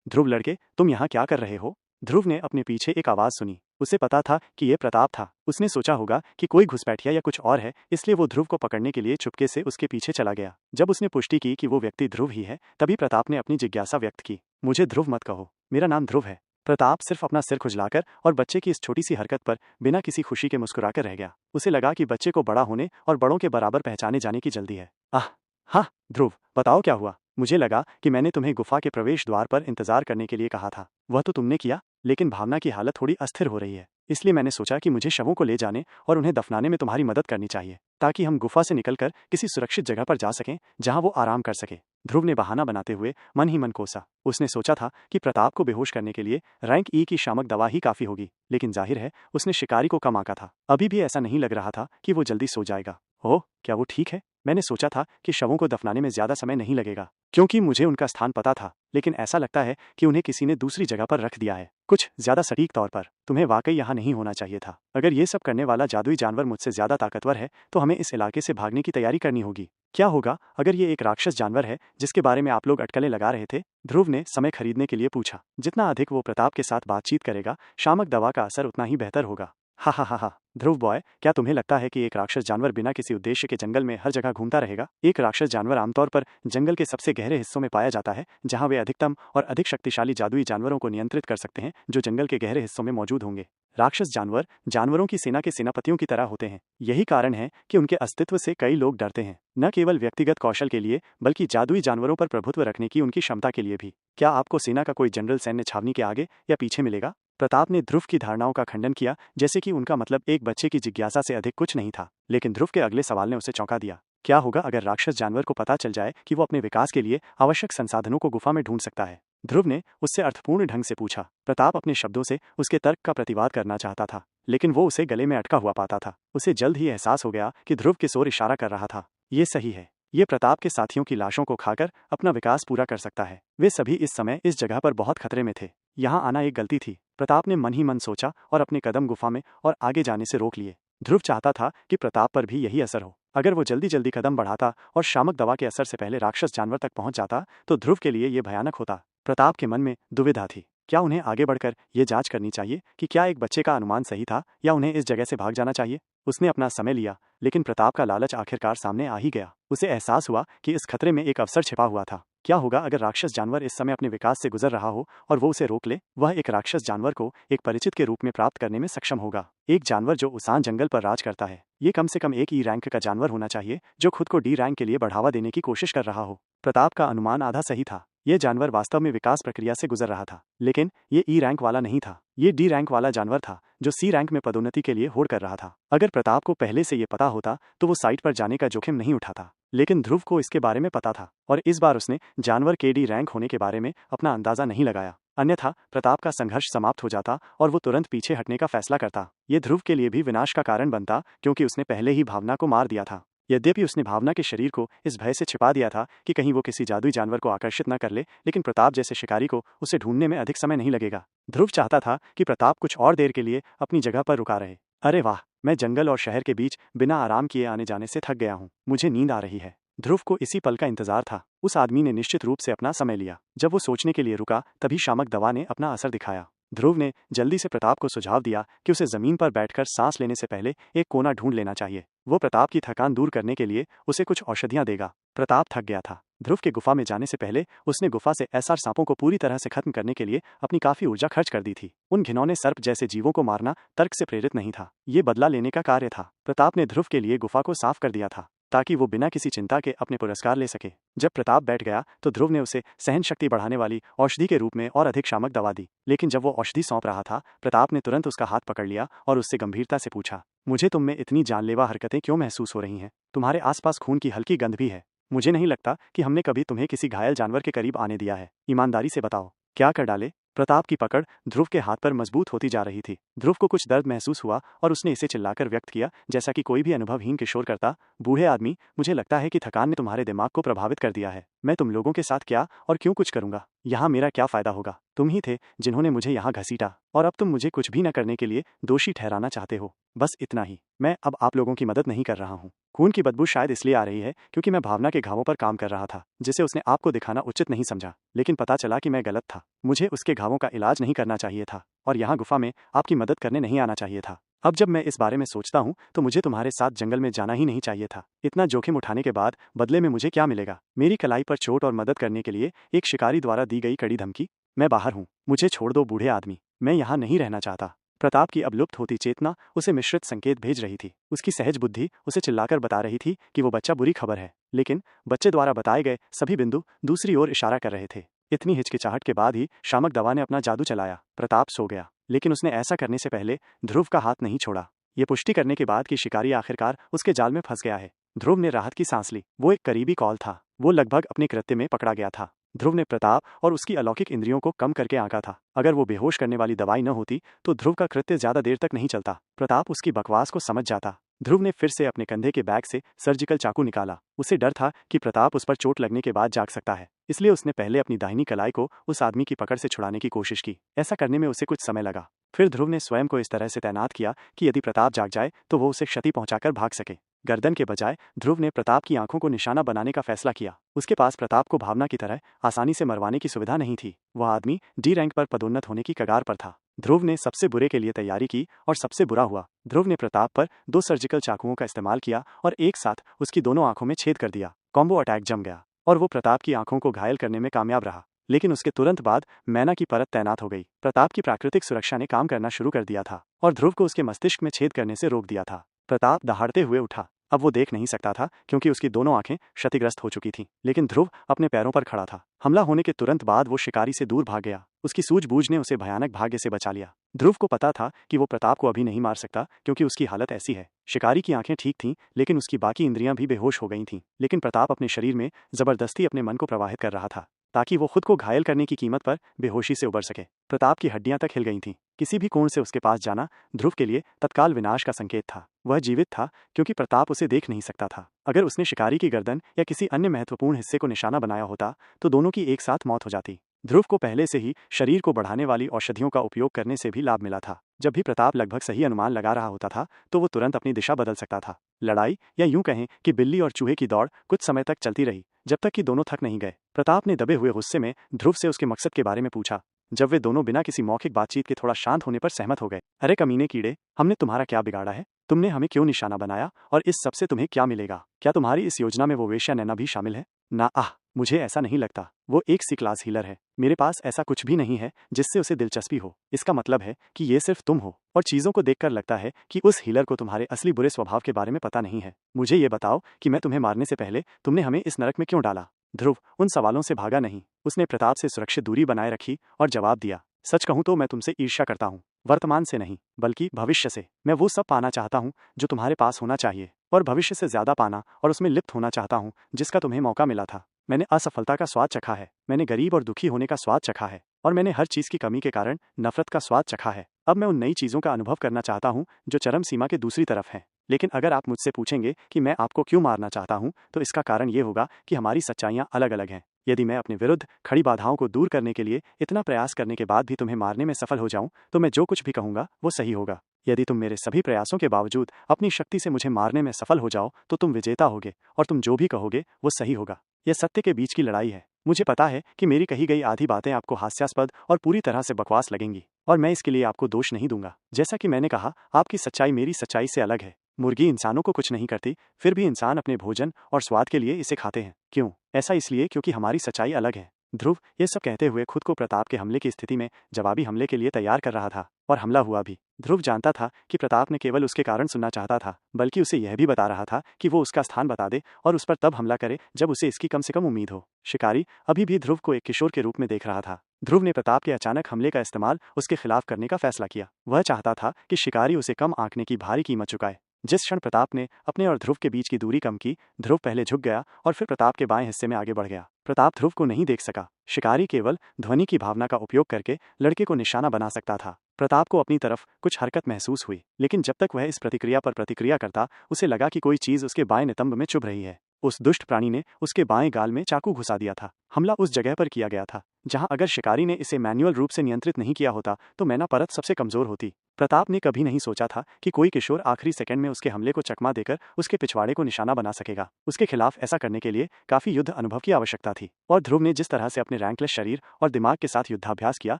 ध्रुव लड़के, तुम यहाँ क्या कर रहे हो? ध्रुव ने अपने पीछे एक आवाज सुनी। उसे पता था कि यह प्रताप था। उसने सोचा होगा कि कोई घुसपैठिया या कुछ और है, इसलिए वो ध्रुव को पकड़ने के लिए चुपके से उसके पीछे चला गया। जब उसने पुष्टि की कि वो व्यक्ति ध्रुव ही है, तभी प्रताप ने अपनी जिज्ञासा व्यक्त की। मुझे ध्रुव मत कहो, मेरा नाम ध्रुव है। प्रताप सिर्फ अपना सिर खुजलाकर और बच्चे की इस छोटी सी हरकत पर बिना किसी खुशी के मुस्कुराकर रह गया। उसे लगा कि बच्चे को बड़ा होने और बड़ों के बराबर पहचाने जाने की जल्दी है। आह, हाँ ध्रुव, बताओ क्या हुआ? मुझे लगा कि मैंने तुम्हें गुफा के प्रवेश द्वार पर इंतजार करने के लिए कहा था। वह तो तुमने किया, लेकिन भावना की हालत थोड़ी अस्थिर हो रही है, इसलिए मैंने सोचा कि मुझे शवों को ले जाने और उन्हें दफनाने में तुम्हारी मदद करनी चाहिए, ताकि हम गुफा से निकलकर किसी सुरक्षित जगह पर जा सकें जहां वो आराम कर सके। ध्रुव ने बहाना बनाते हुए मन ही मन कोसा। उसने सोचा था कि प्रताप को बेहोश करने के लिए रैंक ई की शामक दवा ही काफी होगी, लेकिन जाहिर है उसने शिकारी को कम आंका था। अभी भी ऐसा नहीं लग रहा था कि वो जल्दी सो जाएगा। ओह, क्या वो ठीक है? मैंने सोचा था कि शवों को दफनाने में ज्यादा समय नहीं लगेगा, क्योंकि मुझे उनका स्थान पता था, लेकिन ऐसा लगता है कि उन्हें किसी ने दूसरी जगह पर रख दिया है, कुछ ज्यादा सटीक तौर पर। तुम्हें वाकई यहाँ नहीं होना चाहिए था। अगर ये सब करने वाला जादुई जानवर मुझसे ज्यादा ताकतवर है तो हमें इस इलाके से भागने की तैयारी करनी होगी। क्या होगा अगर ये एक राक्षस जानवर है जिसके बारे में आप लोग अटकलें लगा रहे थे? ध्रुव ने समय खरीदने के लिए पूछा। जितना अधिक वो प्रताप के साथ बातचीत करेगा, शामक दवा का असर उतना ही बेहतर होगा। हा हा हा हा। ध्रुव बॉय, क्या तुम्हें लगता है कि एक राक्षस जानवर बिना किसी उद्देश्य के जंगल में हर जगह घूमता रहेगा? एक राक्षस जानवर आमतौर पर जंगल के सबसे गहरे हिस्सों में पाया जाता है, जहां वे अधिकतम और अधिक शक्तिशाली जादुई जानवरों को नियंत्रित कर सकते हैं जो जंगल के गहरे हिस्सों में मौजूद होंगे। राक्षस जानवर जानवरों की सेना के सेनापतियों की तरह होते हैं। यही कारण है कि उनके अस्तित्व से कई लोग डरते हैं, न केवल व्यक्तिगत कौशल के लिए बल्कि जादुई जानवरों पर प्रभुत्व रखने की उनकी क्षमता के लिए भी। क्या आपको सेना का कोई जनरल सैन्य छावनी के आगे या पीछे मिलेगा? प्रताप ने ध्रुव की धारणाओं का खंडन किया, जैसे कि उनका मतलब एक बच्चे की जिज्ञासा से अधिक कुछ नहीं था। लेकिन ध्रुव के अगले सवाल ने उसे चौंका दिया। क्या होगा अगर राक्षस जानवर को पता चल जाए कि वो अपने विकास के लिए आवश्यक संसाधनों को गुफा में ढूंढ सकता है? ध्रुव ने उससे अर्थपूर्ण ढंग से पूछा। प्रताप अपने शब्दों से उसके तर्क का प्रतिवाद करना चाहता था, लेकिन वो उसे गले में अटका हुआ पाता था। उसे जल्द ही एहसास हो गया कि ध्रुव किस ओर इशारा कर रहा था। ये सही है। ये प्रताप के साथियों की लाशों को खाकर अपना विकास पूरा कर सकता है। वे सभी इस समय इस जगह पर बहुत खतरे में थे। यहाँ आना एक गलती थी, प्रताप ने मन ही मन सोचा और अपने कदम गुफा में और आगे जाने से रोक लिए। ध्रुव चाहता था कि प्रताप पर भी यही असर हो। अगर वो जल्दी जल्दी कदम बढ़ाता और शामक दवा के असर से पहले राक्षस जानवर तक पहुंच जाता तो ध्रुव के लिए ये भयानक होता। प्रताप के मन में दुविधा थी, क्या उन्हें आगे बढ़कर ये जांच करनी चाहिए कि क्या एक बच्चे का अनुमान सही था या उन्हें इस जगह से भाग जाना चाहिए। उसने अपना समय लिया, लेकिन प्रताप का लालच आखिरकार सामने आ ही गया। उसे एहसास हुआ कि इस खतरे में एक अवसर छिपा हुआ था। क्या होगा अगर राक्षस जानवर इस समय अपने विकास से गुजर रहा हो और वो उसे रोक ले। वह एक राक्षस जानवर को एक परिचित के रूप में प्राप्त करने में सक्षम होगा। एक जानवर जो उसान जंगल पर राज करता है। ये कम से कम एक ई रैंक का जानवर होना चाहिए जो खुद को डी रैंक के लिए बढ़ावा देने की कोशिश कर रहा हो। प्रताप का अनुमान आधा सही था। ये जानवर वास्तव में विकास प्रक्रिया से गुजर रहा था, लेकिन ये ई रैंक वाला नहीं था। ये डी रैंक वाला जानवर था जो सी रैंक में पदोन्नति के लिए होड़ कर रहा था। अगर प्रताप को पहले से ये पता होता तो वो साइट पर जाने का जोखिम नहीं उठाता, लेकिन ध्रुव को इसके बारे में पता था और इस बार उसने जानवर के डी रैंक होने के बारे में अपना अंदाजा नहीं लगाया। अन्यथा प्रताप का संघर्ष समाप्त हो जाता और वो तुरंत पीछे हटने का फैसला करता। ये ध्रुव के लिए भी विनाश का कारण बनता, क्योंकि उसने पहले ही भावना को मार दिया था। यद्यपि उसने भावना के शरीर को इस भय से छिपा दिया था कि कहीं वो किसी जादुई जानवर को आकर्षित न कर ले, लेकिन प्रताप जैसे शिकारी को उसे ढूंढने में अधिक समय नहीं लगेगा। ध्रुव चाहता था कि प्रताप कुछ और देर के लिए अपनी जगह पर रुका रहे। अरे वाह, मैं जंगल और शहर के बीच बिना आराम किए आने जाने से थक गया हूँ, मुझे नींद आ रही है। ध्रुव को इसी पल का इंतजार था। उस आदमी ने निश्चित रूप से अपना समय लिया। जब वो सोचने के लिए रुका तभी शामक दवा ने अपना असर दिखाया। ध्रुव ने जल्दी से प्रताप को सुझाव दिया कि उसे जमीन पर बैठकर सांस लेने से पहले एक कोना ढूंढ लेना चाहिए। वो प्रताप की थकान दूर करने के लिए उसे कुछ औषधियां देगा। प्रताप थक गया था। ध्रुव के गुफा में जाने से पहले उसने गुफा से एसआर सांपों को पूरी तरह से खत्म करने के लिए अपनी काफी ऊर्जा खर्च कर दी थी। उन घिनौने सर्प जैसे जीवों को मारना तर्क से प्रेरित नहीं था, ये बदला लेने का कार्य था। प्रताप ने ध्रुव के लिए गुफा को साफ कर दिया था ताकि वो बिना किसी चिंता के अपने पुरस्कार ले सके। जब प्रताप बैठ गया तो ध्रुव ने उसे सहन शक्ति बढ़ाने वाली औषधि के रूप में और अधिक शामक दवा दी। लेकिन जब वो औषधि सौंप रहा था, प्रताप ने तुरंत उसका हाथ पकड़ लिया और उससे गंभीरता से पूछा, मुझे तुम में इतनी जानलेवा हरकतें क्यों महसूस हो रही हैं? तुम्हारे आसपास खून की हल्की गंध भी है। मुझे नहीं लगता कि हमने कभी तुम्हें किसी घायल जानवर के करीब आने दिया है। ईमानदारी से बताओ, क्या कर डाले? प्रताप की पकड़ ध्रुव के हाथ पर मजबूत होती जा रही थी। ध्रुव को कुछ दर्द महसूस हुआ और उसने इसे चिल्लाकर व्यक्त किया, जैसा कि कोई भी अनुभवहीन किशोर करता, बूढ़े आदमी, मुझे लगता है कि थकान ने तुम्हारे दिमाग को प्रभावित कर दिया है। मैं तुम लोगों के साथ क्या और क्यों कुछ करूंगा? यहाँ मेरा क्या फायदा होगा? तुम ही थे जिन्होंने मुझे यहाँ घसीटा और अब तुम मुझे कुछ भी न करने के लिए दोषी ठहराना चाहते हो। बस इतना ही। मैं अब आप लोगों की मदद नहीं कर रहा हूँ। खून की बदबू शायद इसलिए आ रही है क्योंकि मैं भावना के घावों पर काम कर रहा था, जिसे उसने आपको दिखाना उचित नहीं समझा। लेकिन पता चला कि मैं गलत था। मुझे उसके घावों का इलाज नहीं करना चाहिए था और यहाँ गुफा में आपकी मदद करने नहीं आना चाहिए था। अब जब मैं इस बारे में सोचता हूँ तो मुझे तुम्हारे साथ जंगल में जाना ही नहीं चाहिए था। इतना जोखिम उठाने के बाद बदले में मुझे क्या मिलेगा? मेरी कलाई पर चोट और मदद करने के लिए एक शिकारी द्वारा दी गई कड़ी धमकी। मैं बाहर हूँ, मुझे छोड़ दो बूढ़े आदमी, मैं यहाँ नहीं रहना चाहता। प्रताप की अब लुप्त होती चेतना उसे मिश्रित संकेत भेज रही थी। उसकी सहज बुद्धि उसे चिल्लाकर बता रही थी कि वो बच्चा बुरी खबर है, लेकिन बच्चे द्वारा बताए गए सभी बिंदु दूसरी ओर इशारा कर रहे थे। इतनी हिचकिचाहट के बाद ही शामक दवा ने अपना जादू चलाया। प्रताप सो गया, लेकिन उसने ऐसा करने से पहले ध्रुव का हाथ नहीं छोड़ा। ये पुष्टि करने के बाद कि शिकारी आखिरकार उसके जाल में फंस गया है, ध्रुव ने राहत की सांस ली। वो एक करीबी कॉल था। वो लगभग अपने कृत्य में पकड़ा गया था। ध्रुव ने प्रताप और उसकी अलौकिक इंद्रियों को कम करके आंका था। अगर वो बेहोश करने वाली दवाई न होती तो ध्रुव का कृत्य ज्यादा देर तक नहीं चलता। प्रताप उसकी बकवास को समझ जाता। ध्रुव ने फिर से अपने कंधे के बैग से सर्जिकल चाकू निकाला। उसे डर था कि प्रताप उस पर चोट लगने के बाद जाग सकता है, इसलिए उसने पहले अपनी दाहिनी कलाई को उस आदमी की पकड़ से छुड़ाने की कोशिश की। ऐसा करने में उसे कुछ समय लगा। फिर ध्रुव ने स्वयं को इस तरह से तैनात किया कि यदि प्रताप जाग जाए तो वो उसे क्षति पहुंचाकर भाग सके। गर्दन के बजाय ध्रुव ने प्रताप की आंखों को निशाना बनाने का फैसला किया। उसके पास प्रताप को भावना की तरह आसानी से मरवाने की सुविधा नहीं थी। वह आदमी डी रैंक पर पदोन्नत होने की कगार पर था। ध्रुव ने सबसे बुरे के लिए तैयारी की और सबसे बुरा हुआ। ध्रुव ने प्रताप पर 2 सर्जिकल चाकुओं का इस्तेमाल किया और एक साथ उसकी दोनों आंखों में छेद कर दिया। कॉम्बो अटैक जम गया और वो प्रताप की आंखों को घायल करने में कामयाब रहा। लेकिन उसके तुरंत बाद मैना की परत तैनात हो गई। प्रताप की प्राकृतिक सुरक्षा ने काम करना शुरू कर दिया था और ध्रुव को उसके मस्तिष्क में छेद करने से रोक दिया था। प्रताप दहाड़ते हुए उठा। अब वो देख नहीं सकता था क्योंकि उसकी दोनों आंखें क्षतिग्रस्त हो चुकी थीं, लेकिन ध्रुव अपने पैरों पर खड़ा था। हमला होने के तुरंत बाद वो शिकारी से दूर भाग गया। उसकी सूझबूझ ने उसे भयानक भाग्य से बचा लिया। ध्रुव को पता था कि वो प्रताप को अभी नहीं मार सकता क्योंकि उसकी हालत ऐसी है। शिकारी की आंखें ठीक थीं, लेकिन उसकी बाकी इंद्रियां भी बेहोश हो गई थीं। लेकिन प्रताप अपने शरीर में जबरदस्ती अपने मन को प्रवाहित कर रहा था ताकि वो खुद को घायल करने की कीमत पर बेहोशी से उबर सके। प्रताप की हड्डियां तक हिल गई थीं। किसी भी कोण से उसके पास जाना ध्रुव के लिए तत्काल विनाश का संकेत था। वह जीवित था क्योंकि प्रताप उसे देख नहीं सकता था। अगर उसने शिकारी की गर्दन या किसी अन्य महत्वपूर्ण हिस्से को निशाना बनाया होता तो दोनों की एक साथ मौत हो जाती। ध्रुव को पहले से ही शरीर को बढ़ाने वाली औषधियों का उपयोग करने से भी लाभ मिला था। जब भी प्रताप लगभग सही अनुमान लगा रहा होता था तो वो तुरंत अपनी दिशा बदल सकता था। लड़ाई, या यूं कहें कि बिल्ली और चूहे की दौड़, कुछ समय तक चलती रही, जब तक कि दोनों थक नहीं गए। प्रताप ने दबे हुए गुस्से में ध्रुव से उसके मकसद के बारे में पूछा। जब वे दोनों बिना किसी मौखिक बातचीत के थोड़ा शांत होने पर सहमत हो गए। अरे कमीने कीड़े, हमने तुम्हारा क्या बिगाड़ा है? तुमने हमें क्यों निशाना बनाया, और इस सब से तुम्हें क्या मिलेगा? क्या तुम्हारी इस योजना में वो वेश्या नैना भी शामिल है? ना, मुझे ऐसा नहीं लगता। वो एक सी क्लास हीलर है। मेरे पास ऐसा कुछ भी नहीं है जिससे उसे दिलचस्पी हो। इसका मतलब है कि ये सिर्फ तुम हो, और चीजों को देखकर लगता है कि उस हीलर को तुम्हारे असली बुरे स्वभाव के बारे में पता नहीं है। मुझे ये बताओ कि मैं तुम्हें मारने से पहले तुमने हमें इस नरक में क्यों डाला? ध्रुव उन सवालों से भागा नहीं। उसने प्रताप से सुरक्षित दूरी बनाए रखी और जवाब दिया, सच कहूं तो मैं तुमसे ईर्ष्या करता हूं। वर्तमान से नहीं, बल्कि भविष्य से। मैं वो सब पाना चाहता हूं जो तुम्हारे पास होना चाहिए, और भविष्य से ज्यादा पाना और उसमें लिप्त होना चाहता हूं जिसका तुम्हें मौका मिला था। मैंने असफलता का स्वाद चखा है, मैंने गरीब और दुखी होने का स्वाद चखा है, और मैंने हर चीज की कमी के कारण नफरत का स्वाद चखा है। अब मैं उन नई चीजों का अनुभव करना चाहता हूं जो चरम सीमा के दूसरी तरफ हैं। लेकिन अगर आप मुझसे पूछेंगे कि मैं आपको क्यों मारना चाहता हूं, तो इसका कारण ये होगा कि हमारी सच्चाइयां अलग अलग हैं। यदि मैं अपने विरुद्ध खड़ी बाधाओं को दूर करने के लिए इतना प्रयास करने के बाद भी तुम्हें मारने में सफल हो जाऊं, तो मैं जो कुछ भी कहूंगा वो सही होगा। यदि तुम मेरे सभी प्रयासों के बावजूद अपनी शक्ति से मुझे मारने में सफल हो जाओ, तो तुम विजेता होगे, और तुम जो भी कहोगे वो सही होगा। यह सत्य के बीच की लड़ाई है। मुझे पता है कि मेरी कही गई आधी बातें आपको हास्यास्पद और पूरी तरह से बकवास लगेंगी, और मैं इसके लिए आपको दोष नहीं दूंगा। जैसा कि मैंने कहा, आपकी सच्चाई मेरी सच्चाई से अलग है। मुर्गी इंसानों को कुछ नहीं करती, फिर भी इंसान अपने भोजन और स्वाद के लिए इसे खाते हैं। क्यों? ऐसा इसलिए क्योंकि हमारी सच्चाई अलग है। ध्रुव ये सब कहते हुए खुद को प्रताप के हमले की स्थिति में जवाबी हमले के लिए तैयार कर रहा था, और हमला हुआ भी। ध्रुव जानता था कि प्रताप ने केवल उसके कारण सुनना चाहता था, बल्कि उसे यह भी बता रहा था कि वो उसका स्थान बता दे और उस पर तब हमला करे जब उसे इसकी कम से कम उम्मीद हो। शिकारी अभी भी ध्रुव को एक किशोर के रूप में देख रहा था। ध्रुव ने प्रताप के अचानक हमले का इस्तेमाल उसके खिलाफ करने का फैसला किया। वह चाहता था कि शिकारी उसे कम आंकने की भारी कीमत चुकाए। जिस क्षण प्रताप ने अपने और ध्रुव के बीच की दूरी कम की, ध्रुव पहले झुक गया और फिर प्रताप के बाएं हिस्से में आगे बढ़ गया। प्रताप ध्रुव को नहीं देख सका। शिकारी केवल ध्वनि की भावना का उपयोग करके लड़के को निशाना बना सकता था। प्रताप को अपनी तरफ कुछ हरकत महसूस हुई, लेकिन जब तक वह इस प्रतिक्रिया पर प्रतिक्रिया करता, उसे लगा कि कोई चीज उसके बाएं नितंब में चुभ रही है। उस दुष्ट प्राणी ने उसके बाएं गाल में चाकू घुसा दिया था। हमला उस जगह पर किया गया था जहां अगर शिकारी ने इसे मैन्युअल रूप से नियंत्रित नहीं किया होता तो मैना परत सबसे कमजोर होती। प्रताप ने कभी नहीं सोचा था कि कोई किशोर आखिरी सेकंड में उसके हमले को चकमा देकर उसके पिछवाड़े को निशाना बना सकेगा। उसके खिलाफ ऐसा करने के लिए काफी युद्ध अनुभव की आवश्यकता थी, और ध्रुव ने जिस तरह से अपने रैंकलेस शरीर और दिमाग के साथ युद्धाभ्यास किया,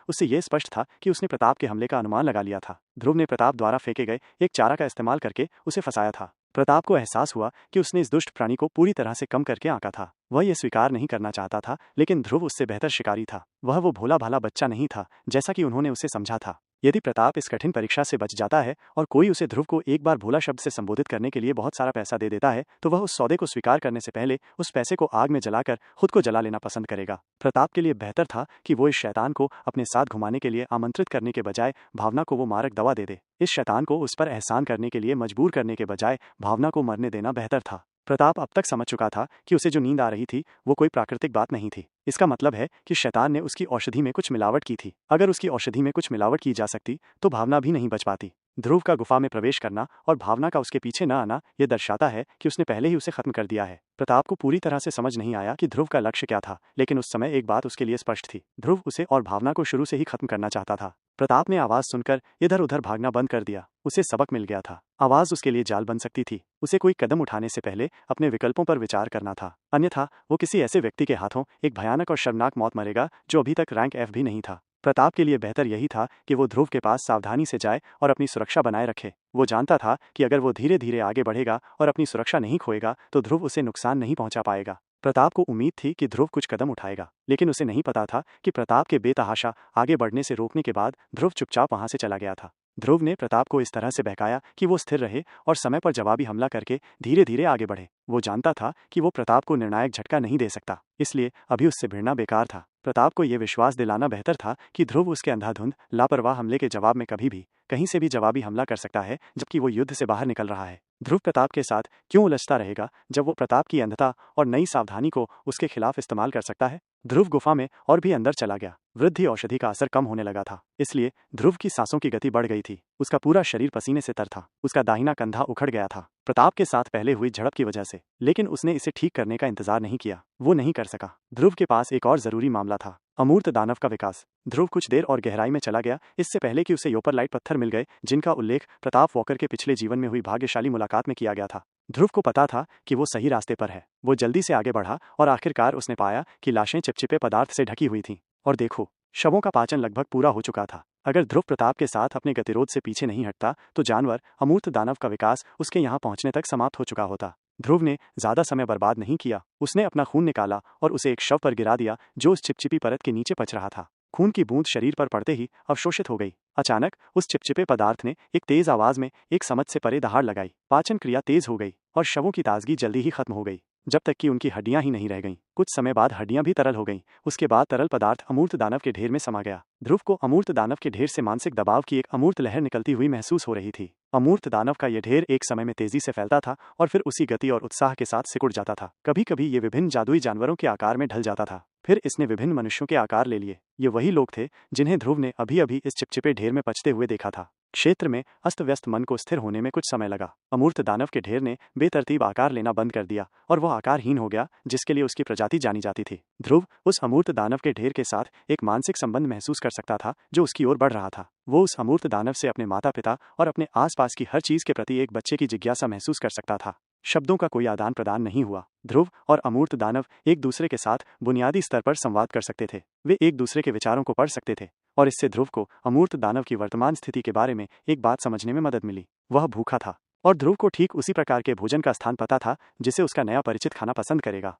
उससे यह स्पष्ट था कि उसने प्रताप के हमले का अनुमान लगा लिया था। ध्रुव ने प्रताप द्वारा फेंके गए एक चारा का इस्तेमाल करके उसे फंसाया था। प्रताप को एहसास हुआ कि उसने इस दुष्ट प्राणी को पूरी तरह से कम करके आंका था। वह यह स्वीकार नहीं करना चाहता था, लेकिन ध्रुव उससे बेहतर शिकारी था। वह वो भोला भाला बच्चा नहीं था जैसा कि उन्होंने उसे समझा था। यदि प्रताप इस कठिन परीक्षा से बच जाता है और कोई उसे ध्रुव को एक बार भोला शब्द से संबोधित करने के लिए बहुत सारा पैसा दे देता है, तो वह उस सौदे को स्वीकार करने से पहले उस पैसे को आग में जलाकर खुद को जला लेना पसंद करेगा। प्रताप के लिए बेहतर था कि वो इस शैतान को अपने साथ घुमाने के लिए आमंत्रित करने के बजाय भावना को वो मारक दवा दे दे। इस शैतान को उस पर एहसान करने के लिए मजबूर करने के बजाय भावना को मरने देना बेहतर था। प्रताप अब तक समझ चुका था कि उसे जो नींद आ रही थी वो कोई प्राकृतिक बात नहीं थी। इसका मतलब है कि शैतान ने उसकी औषधि में कुछ मिलावट की थी। अगर उसकी औषधि में कुछ मिलावट की जा सकती तो भावना भी नहीं बच पाती। ध्रुव का गुफा में प्रवेश करना और भावना का उसके पीछे न आना यह दर्शाता है कि उसने पहले ही उसे खत्म कर दिया है। प्रताप को पूरी तरह से समझ नहीं आया कि ध्रुव का लक्ष्य क्या था, लेकिन उस समय एक बात उसके लिए स्पष्ट थी। ध्रुव उसे और भावना को शुरू से ही खत्म करना चाहता था। प्रताप ने आवाज सुनकर इधर उधर भागना बंद कर दिया। उसे सबक मिल गया था। आवाज उसके लिए जाल बन सकती थी। उसे कोई कदम उठाने से पहले अपने विकल्पों पर विचार करना था, अन्यथा वो किसी ऐसे व्यक्ति के हाथों एक भयानक और शर्मनाक मौत मरेगा जो अभी तक रैंक F भी नहीं था। प्रताप के लिए बेहतर यही था कि वो ध्रुव के पास सावधानी से जाए और अपनी सुरक्षा बनाए रखे। वो जानता था कि अगर वो धीरे धीरे आगे बढ़ेगा और अपनी सुरक्षा नहीं खोएगा तो ध्रुव उसे नुकसान नहीं पहुंचा पाएगा। प्रताप को उम्मीद थी कि ध्रुव कुछ कदम उठाएगा, लेकिन उसे नहीं पता था कि प्रताप के बेतहाशा आगे बढ़ने से रोकने के बाद ध्रुव चुपचाप वहां से चला गया था। ध्रुव ने प्रताप को इस तरह से बहकाया कि वो स्थिर रहे और समय पर जवाबी हमला करके धीरे धीरे आगे बढ़े। वो जानता था कि वो प्रताप को निर्णायक झटका नहीं दे सकता, इसलिए अभी उससे भिड़ना बेकार था। प्रताप को यह विश्वास दिलाना बेहतर था कि ध्रुव उसके अंधाधुंध लापरवाह हमले के जवाब में कभी भी कहीं से भी जवाबी हमला कर सकता है, जबकि वो युद्ध से बाहर निकल रहा है। ध्रुव प्रताप के साथ क्यों उलझता रहेगा जब वो प्रताप की अंधता और नई सावधानी को उसके खिलाफ इस्तेमाल कर सकता है? ध्रुव गुफा में और भी अंदर चला गया। वृद्धि औषधि का असर कम होने लगा था, इसलिए ध्रुव की सांसों की गति बढ़ गई थी। उसका पूरा शरीर पसीने से तर था। उसका दाहिना कंधा उखड़ गया था प्रताप के साथ पहले हुई झड़प की वजह से, लेकिन उसने इसे ठीक करने का इंतजार नहीं किया। वो नहीं कर सका। ध्रुव के पास एक और जरूरी मामला था। अमूर्त दानव का विकास। ध्रुव कुछ देर और गहराई में चला गया, इससे पहले कि उसे योपरलाइट पत्थर मिल गए जिनका उल्लेख प्रताप वॉकर के पिछले जीवन में हुई भाग्यशाली मुलाकात में किया गया था। ध्रुव को पता था कि वो सही रास्ते पर है। वो जल्दी से आगे बढ़ा और आखिरकार उसने पाया कि लाशें चिपचिपे पदार्थ से ढकी हुई थीं। और देखो, शवों का पाचन लगभग पूरा हो चुका था। अगर ध्रुव प्रताप के साथ अपने गतिरोध से पीछे नहीं हटता तो जानवर अमूर्त दानव का विकास उसके यहाँ पहुंचने तक समाप्त हो चुका होता। ध्रुव ने ज्यादा समय बर्बाद नहीं किया। उसने अपना खून निकाला और उसे एक शव पर गिरा दिया जो उस चिपचिपी परत के नीचे पच रहा था। खून की बूंद शरीर पर पड़ते ही अवशोषित हो गई। अचानक उस चिपचिपे पदार्थ ने एक तेज आवाज में एक समझ से परे दहाड़ लगाई। पाचन क्रिया तेज हो गई और शवों की ताजगी जल्दी ही खत्म हो गई, जब तक कि उनकी हड्डियां ही नहीं रह गईं। कुछ समय बाद हड्डियां भी तरल हो गईं। उसके बाद तरल पदार्थ अमूर्त दानव के ढेर में समा गया। ध्रुव को अमूर्त दानव के ढेर से मानसिक दबाव की एक अमूर्त लहर निकलती हुई महसूस हो रही थी। अमूर्त दानव का यह ढेर एक समय में तेजी से फैलता था और फिर उसी गति और उत्साह के साथ सिकुड़ जाता था। कभी कभी ये विभिन्न जादुई जानवरों के आकार में ढल जाता था, फिर इसने विभिन्न मनुष्यों के आकार ले लिए। ये वही लोग थे जिन्हें ध्रुव ने अभी अभी इस चिपचिपे ढेर में पचते हुए देखा था। क्षेत्र में अस्त व्यस्त मन को स्थिर होने में कुछ समय लगा। अमूर्त दानव के ढेर ने बेतरतीब आकार लेना बंद कर दिया और वह आकारहीन हो गया जिसके लिए उसकी प्रजाति जानी जाती थी। ध्रुव उस अमूर्त दानव के ढेर के साथ एक मानसिक संबंध महसूस कर सकता था जो उसकी ओर बढ़ रहा था। वो उस अमूर्त दानव से अपने माता पिता और अपने आसपास की हर चीज के प्रति एक बच्चे की जिज्ञासा महसूस कर सकता था। शब्दों का कोई आदान प्रदान नहीं हुआ। ध्रुव और अमूर्त दानव एक दूसरे के साथ बुनियादी स्तर पर संवाद कर सकते थे। वे एक दूसरे के विचारों को पढ़ सकते थे और इससे ध्रुव को अमूर्त दानव की वर्तमान स्थिति के बारे में एक बात समझने में मदद मिली। वह भूखा था और ध्रुव को ठीक उसी प्रकार के भोजन का स्थान पता था जिसे उसका नया परिचित खाना पसंद करेगा।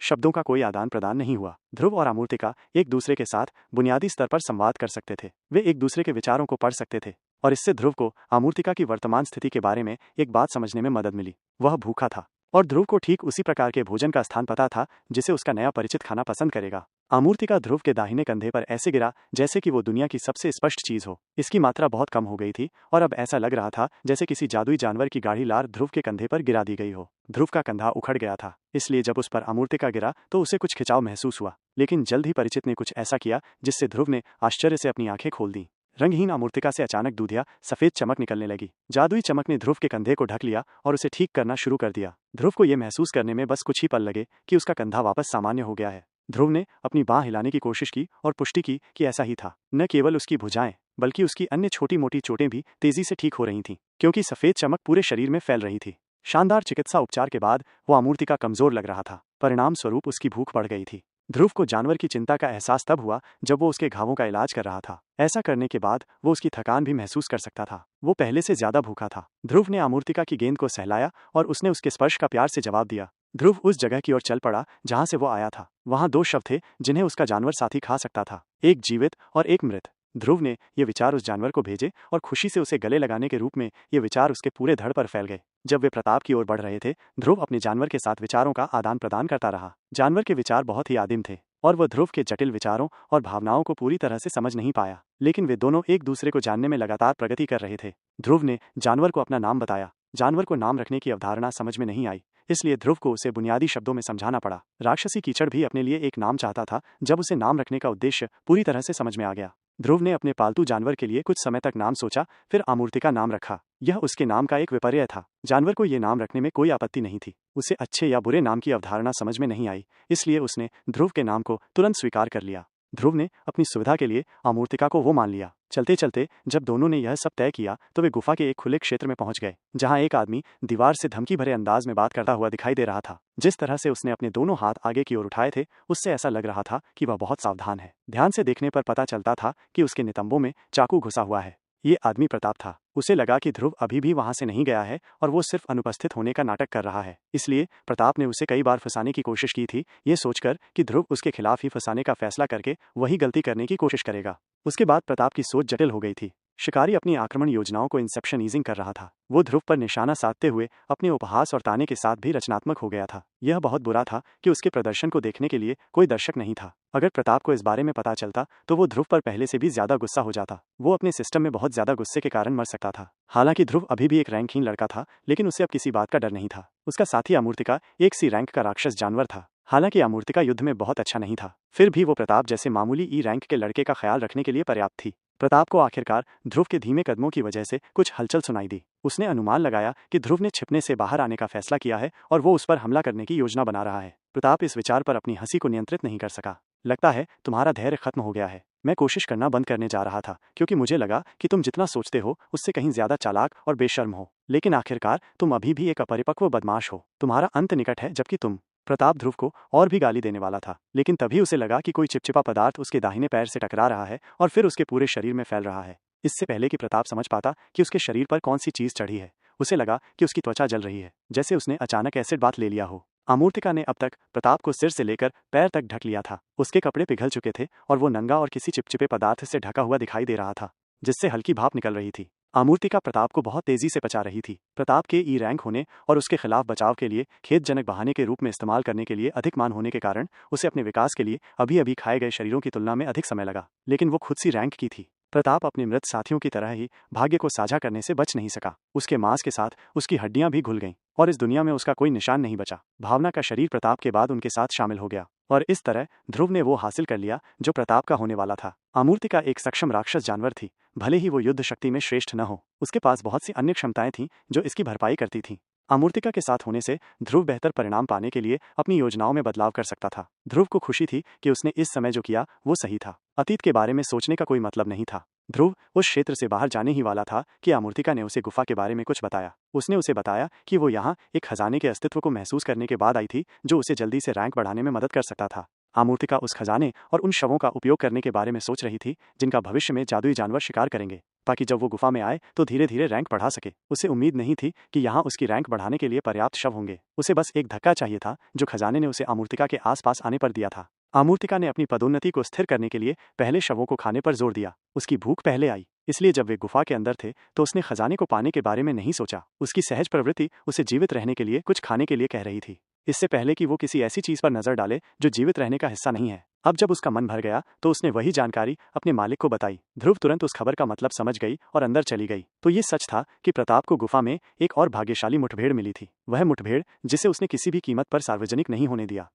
शब्दों का कोई आदान प्रदान नहीं हुआ। ध्रुव और अमूर्तिका एक दूसरे के साथ बुनियादी स्तर पर संवाद कर सकते थे। वे एक दूसरे के विचारों को पढ़ सकते थे और इससे ध्रुव को अमूर्तिका की वर्तमान स्थिति के बारे में एक बात समझने में मदद मिली। वह भूखा था और ध्रुव को ठीक उसी प्रकार के भोजन का स्थान पता था जिसे उसका नया परिचित खाना पसंद करेगा। अमूर्तिका ध्रुव के दाहिने कंधे पर ऐसे गिरा जैसे कि वो दुनिया की सबसे स्पष्ट चीज हो। इसकी मात्रा बहुत कम हो गई थी और अब ऐसा लग रहा था जैसे किसी जादुई जानवर की गाढ़ी लार ध्रुव के कंधे पर गिरा दी गई हो। ध्रुव का कंधा उखड़ गया था, इसलिए जब उस पर अमूर्तिका गिरा तो उसे कुछ खिंचाव महसूस हुआ, लेकिन जल्द ही परिचित ने कुछ ऐसा किया जिससे ध्रुव ने आश्चर्य से अपनी आंखें खोल दी। रंगहीन अमूर्तिका से अचानक दूधिया सफेद चमक निकलने लगी। जादुई चमक ने ध्रुव के कंधे को ढक लिया और उसे ठीक करना शुरू कर दिया। ध्रुव को यह महसूस करने में बस कुछ ही पल लगे कि उसका कंधा वापस सामान्य हो गया है। ध्रुव ने अपनी बांह हिलाने की कोशिश की और पुष्टि की कि ऐसा ही था। न केवल उसकी भुजाएं बल्कि उसकी अन्य छोटी मोटी चोटें भी तेजी से ठीक हो रही थीं, क्योंकि सफेद चमक पूरे शरीर में फैल रही थी। शानदार चिकित्सा उपचार के बाद वो अमूर्तिका कमजोर लग रहा था। परिणाम स्वरूप उसकी भूख बढ़ गई थी। ध्रुव को जानवर की चिंता का एहसास तब हुआ जब वो उसके घावों का इलाज कर रहा था। ऐसा करने के बाद वो उसकी थकान भी महसूस कर सकता था। वो पहले से ज्यादा भूखा था। ध्रुव ने अमूर्तिका की गेंद को सहलाया और उसने उसके स्पर्श का प्यार से जवाब दिया। ध्रुव उस जगह की ओर चल पड़ा जहां से वो आया था। वहां दो शव थे जिन्हें उसका जानवर साथी खा सकता था, एक जीवित और एक मृत। ध्रुव ने ये विचार उस जानवर को भेजे और खुशी से उसे गले लगाने के रूप में ये विचार उसके पूरे धड़ पर फैल गए। जब वे प्रताप की ओर बढ़ रहे थे, ध्रुव अपने जानवर के साथ विचारों का आदान प्रदान करता रहा। जानवर के विचार बहुत ही आदिम थे और वह ध्रुव के जटिल विचारों और भावनाओं को पूरी तरह से समझ नहीं पाया, लेकिन वे दोनों एक दूसरे को जानने में लगातार प्रगति कर रहे थे। ध्रुव ने जानवर को अपना नाम बताया। जानवर को नाम रखने की अवधारणा समझ में नहीं आई, इसलिए ध्रुव को उसे बुनियादी शब्दों में समझाना पड़ा। राक्षसी कीचड़ भी अपने लिए एक नाम चाहता था। जब उसे नाम रखने का उद्देश्य पूरी तरह से समझ में आ गया, ध्रुव ने अपने पालतू जानवर के लिए कुछ समय तक नाम सोचा, फिर अमूर्तिका नाम रखा। यह उसके नाम का एक विपर्य था। जानवर को ये नाम रखने में कोई आपत्ति नहीं थी। उसे अच्छे या बुरे नाम की अवधारणा समझ में नहीं आई, इसलिए उसने ध्रुव के नाम को तुरंत स्वीकार कर लिया। ध्रुव ने अपनी सुविधा के लिए अमूर्तिका को वो मान लिया। चलते चलते जब दोनों ने यह सब तय किया तो वे गुफा के एक खुले क्षेत्र में पहुंच गए, जहां एक आदमी दीवार से धमकी भरे अंदाज में बात करता हुआ दिखाई दे रहा था। जिस तरह से उसने अपने दोनों हाथ आगे की ओर उठाए थे, उससे ऐसा लग रहा था कि वह बहुत सावधान है। ध्यान से देखने पर पता चलता था कि उसके नितंबों में चाकू घुसा हुआ है। ये आदमी प्रताप था। उसे लगा कि ध्रुव अभी भी वहां से नहीं गया है और वो सिर्फ अनुपस्थित होने का नाटक कर रहा है, इसलिए प्रताप ने उसे कई बार फंसाने की कोशिश की थी, ये सोचकर कि ध्रुव उसके खिलाफ ही फंसाने का फैसला करके वही गलती करने की कोशिश करेगा। उसके बाद प्रताप की सोच जटिल हो गई थी। शिकारी अपनी आक्रमण योजनाओं को इंसेप्शन ईजिंग कर रहा था। वो ध्रुव पर निशाना साधते हुए अपने उपहास और ताने के साथ भी रचनात्मक हो गया था। यह बहुत बुरा था कि उसके प्रदर्शन को देखने के लिए कोई दर्शक नहीं था। अगर प्रताप को इस बारे में पता चलता तो वो ध्रुव पर पहले से भी ज्यादा गुस्सा हो जाता। वो अपने सिस्टम में बहुत ज्यादा गुस्से के कारण मर सकता था। हालांकि ध्रुव अभी भी एक रैंकहीन लड़का था, लेकिन उसे अब किसी बात का डर नहीं था। उसका साथी अमूर्तिका एक सी रैंक का राक्षस जानवर था। हालांकि अमूर्तिका युद्ध में बहुत अच्छा नहीं था, फिर भी वो प्रताप जैसे मामूली ई रैंक के लड़के का ख्याल रखने के लिए पर्याप्त थी। प्रताप को आखिरकार ध्रुव के धीमे कदमों की वजह से कुछ हलचल सुनाई दी। उसने अनुमान लगाया कि ध्रुव ने छिपने से बाहर आने का फैसला किया है और वो उस पर हमला करने की योजना बना रहा है। प्रताप इस विचार पर अपनी हंसी को नियंत्रित नहीं कर सका। लगता है तुम्हारा धैर्य खत्म हो गया है। मैं कोशिश करना बंद करने जा रहा था क्योंकि मुझे लगा कि तुम जितना सोचते हो उससे कहीं ज्यादा चालाक और बेशर्म हो, लेकिन आखिरकार तुम अभी भी एक अपरिपक्व बदमाश हो। तुम्हारा अंत निकट है। जबकि तुम प्रताप ध्रुव को और भी गाली देने वाला था, लेकिन तभी उसे लगा कि कोई चिपचिपा पदार्थ उसके दाहिने पैर से टकरा रहा है और फिर उसके पूरे शरीर में फैल रहा है। इससे पहले कि प्रताप समझ पाता कि उसके शरीर पर कौन सी चीज चढ़ी है, उसे लगा कि उसकी त्वचा जल रही है, जैसे उसने अचानक एसिड बाथ ले लिया हो। अमूर्तिका ने अब तक प्रताप को सिर से लेकर पैर तक ढक लिया था। उसके कपड़े पिघल चुके थे और वो नंगा और किसी चिपचिपे पदार्थ से ढका हुआ दिखाई दे रहा था, जिससे हल्की भाप निकल रही थी। अमूर्तिका प्रताप को बहुत तेजी से पचा रही थी। प्रताप के ई रैंक होने और उसके खिलाफ बचाव के लिए खेदजनक बहाने के रूप में इस्तेमाल करने के लिए अधिक मान होने के कारण उसे अपने विकास के लिए अभी अभी खाए गए शरीरों की तुलना में अधिक समय लगा, लेकिन वो खुद सी रैंक की थी। प्रताप अपने मृत साथियों की तरह ही भाग्य को साझा करने से बच नहीं सका। उसके मांस के साथ उसकी हड्डियां भी घुल गईं और इस दुनिया में उसका कोई निशान नहीं बचा। भावना का शरीर प्रताप के बाद उनके साथ शामिल हो गया और इस तरह ध्रुव ने वो हासिल कर लिया जो प्रताप का होने वाला था। अमूर्तिका एक सक्षम राक्षस जानवर थी। भले ही वो युद्ध शक्ति में श्रेष्ठ न हो, उसके पास बहुत सी अन्य क्षमताएं थीं जो इसकी भरपाई करती थीं। अमूर्तिका के साथ होने से ध्रुव बेहतर परिणाम पाने के लिए अपनी योजनाओं में बदलाव कर सकता था। ध्रुव को खुशी थी कि उसने इस समय जो किया वो सही था। अतीत के बारे में सोचने का कोई मतलब नहीं था। ध्रुव उस क्षेत्र से बाहर जाने ही वाला था कि अमूर्तिका ने उसे गुफा के बारे में कुछ बताया। उसने उसे बताया कि वो यहाँ एक खजाने के अस्तित्व को महसूस करने के बाद आई थी जो उसे जल्दी से रैंक बढ़ाने में मदद कर सकता था। अमूर्तिका उस खजाने और उन शवों का उपयोग करने के बारे में सोच रही थी जिनका भविष्य में जादुई जानवर शिकार करेंगे, ताकि जब वो गुफा में आए तो धीरे धीरे रैंक बढ़ा सके। उसे उम्मीद नहीं थी कि यहाँ उसकी रैंक बढ़ाने के लिए पर्याप्त शव होंगे। उसे बस एक धक्का चाहिए था जो खजाने ने उसे अमूर्तिका के आसपास आने पर दिया था। अमूर्तिका ने अपनी पदोन्नति को स्थिर करने के लिए पहले शवों को खाने पर जोर दिया। उसकी भूख पहले आई, इसलिए जब वे गुफा के अंदर थे तो उसने खजाने को पाने के बारे में नहीं सोचा। उसकी सहज प्रवृत्ति उसे जीवित रहने के लिए कुछ खाने के लिए कह रही थी, इससे पहले कि वो किसी ऐसी चीज पर नजर डाले जो जीवित रहने का हिस्सा नहीं है। अब जब उसका मन भर गया तो उसने वही जानकारी अपने मालिक को बताई। ध्रुव तुरंत उस खबर का मतलब समझ गई और अंदर चली गई। तो ये सच था कि प्रताप को गुफा में एक और भाग्यशाली मुठभेड़ मिली थी। वह मुठभेड़ जिसे उसने किसी भी कीमत पर सार्वजनिक नहीं होने दिया।